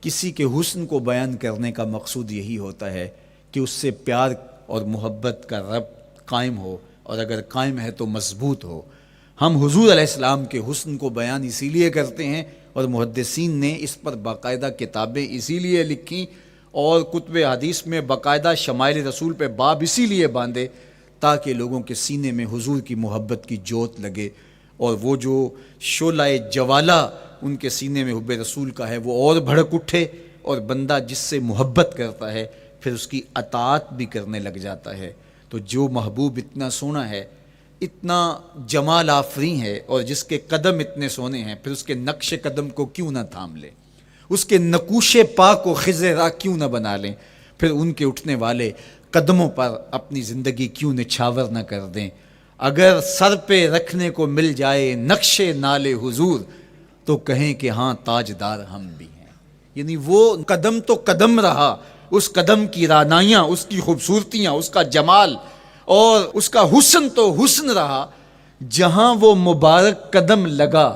کسی کے حسن کو بیان کرنے کا مقصود یہی ہوتا ہے کہ اس سے پیار اور محبت کا ربط قائم ہو، اور اگر قائم ہے تو مضبوط ہو۔ ہم حضور علیہ السلام کے حسن کو بیان اسی لیے کرتے ہیں، اور محدثین نے اس پر باقاعدہ کتابیں اسی لیے لکھی اور کتب حدیث میں باقاعدہ شمائل رسول پہ باب اسی لیے باندھے تاکہ لوگوں کے سینے میں حضور کی محبت کی جوت لگے، اور وہ جو شعلہ جوالہ ان کے سینے میں حب رسول کا ہے وہ اور بھڑک اٹھے، اور بندہ جس سے محبت کرتا ہے پھر اس کی اطاعت بھی کرنے لگ جاتا ہے۔ تو جو محبوب اتنا سونا ہے، اتنا جمال آفریں ہے، اور جس کے قدم اتنے سونے ہیں، پھر اس کے نقش قدم کو کیوں نہ تھام لیں، اس کے نقوش پا کو خضر راہ کیوں نہ بنا لیں، پھر ان کے اٹھنے والے قدموں پر اپنی زندگی کیوں نچھاور نہ کر دیں۔ اگر سر پہ رکھنے کو مل جائے نقش نال حضور تو کہیں کہ ہاں تاجدار ہم بھی ہیں۔ یعنی وہ قدم تو قدم رہا، اس قدم کی رعنائیاں، اس کی خوبصورتیاں، اس کا جمال اور اس کا حسن تو حسن رہا۔ جہاں وہ مبارک قدم لگا،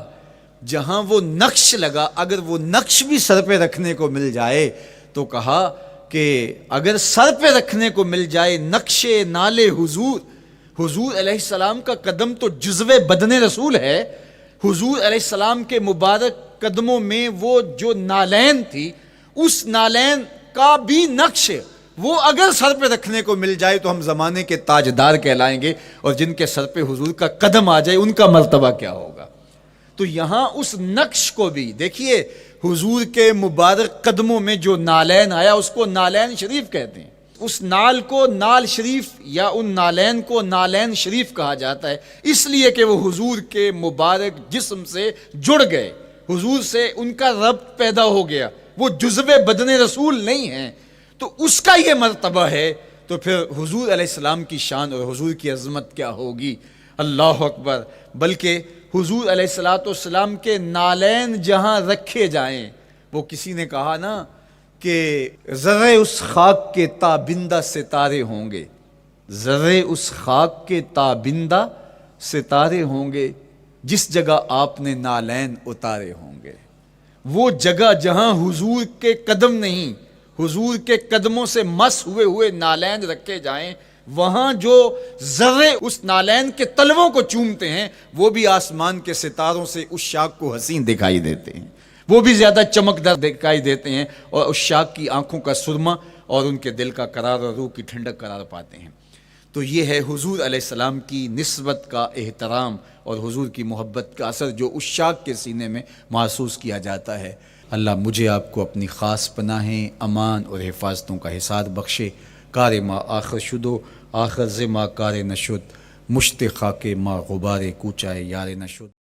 جہاں وہ نقش لگا، اگر وہ نقش بھی سر پہ رکھنے کو مل جائے تو کہا کہ اگر سر پہ رکھنے کو مل جائے نقش نال حضور، حضور علیہ السلام کا قدم تو جزو بدن رسول ہے۔ حضور علیہ السلام کے مبارک قدموں میں وہ جو نالین تھی، اس نالین کا بھی نقش وہ اگر سر پہ رکھنے کو مل جائے تو ہم زمانے کے تاجدار کہلائیں گے، اور جن کے سر پہ حضور کا قدم آ جائے ان کا مرتبہ کیا ہوگا۔ تو یہاں اس نقش کو بھی دیکھیے، حضور کے مبارک قدموں میں جو نالین آیا اس کو نالین شریف کہتے ہیں۔ اس نال کو نال شریف یا ان نالین کو نالین شریف کہا جاتا ہے، اس لیے کہ وہ حضور کے مبارک جسم سے جڑ گئے، حضور سے ان کا ربط پیدا ہو گیا، وہ جزو بدن رسول نہیں ہیں، تو اس کا یہ مرتبہ ہے۔ تو پھر حضور علیہ السلام کی شان اور حضور کی عظمت کیا ہوگی، اللہ اکبر۔ بلکہ حضور علیہ السلام کے نالین جہاں رکھے جائیں، وہ کسی نے کہا نا کہ ذرے اس خاک کے تابندہ ستارے ہوں گے، ذرے اس خاک کے تابندہ ستارے ہوں گے جس جگہ آپ نے نالین اتارے ہوں گے۔ وہ جگہ جہاں حضور کے قدم نہیں، حضور کے قدموں سے مس ہوئے ہوئے نالین رکھے جائیں، وہاں جو ذرے اس نالین کے تلووں کو چومتے ہیں وہ بھی آسمان کے ستاروں سے اس شاخ کو حسین دکھائی دیتے ہیں، وہ بھی زیادہ چمکدار دکھائی دیتے ہیں، اور اس شاخ کی آنکھوں کا سرما اور ان کے دل کا قرار اور روح کی ٹھنڈک قرار پاتے ہیں۔ تو یہ ہے حضور علیہ السلام کی نسبت کا احترام اور حضور کی محبت کا اثر جو اس شاخ کے سینے میں محسوس کیا جاتا ہے۔ اللہ مجھے آپ کو اپنی خاص پناہیں، امان اور حفاظتوں کا حساب بخشے۔ کار ما آخر شدو آخر ز ما کار نشد، مشت خاک ما غبار کوچائے یار نشد۔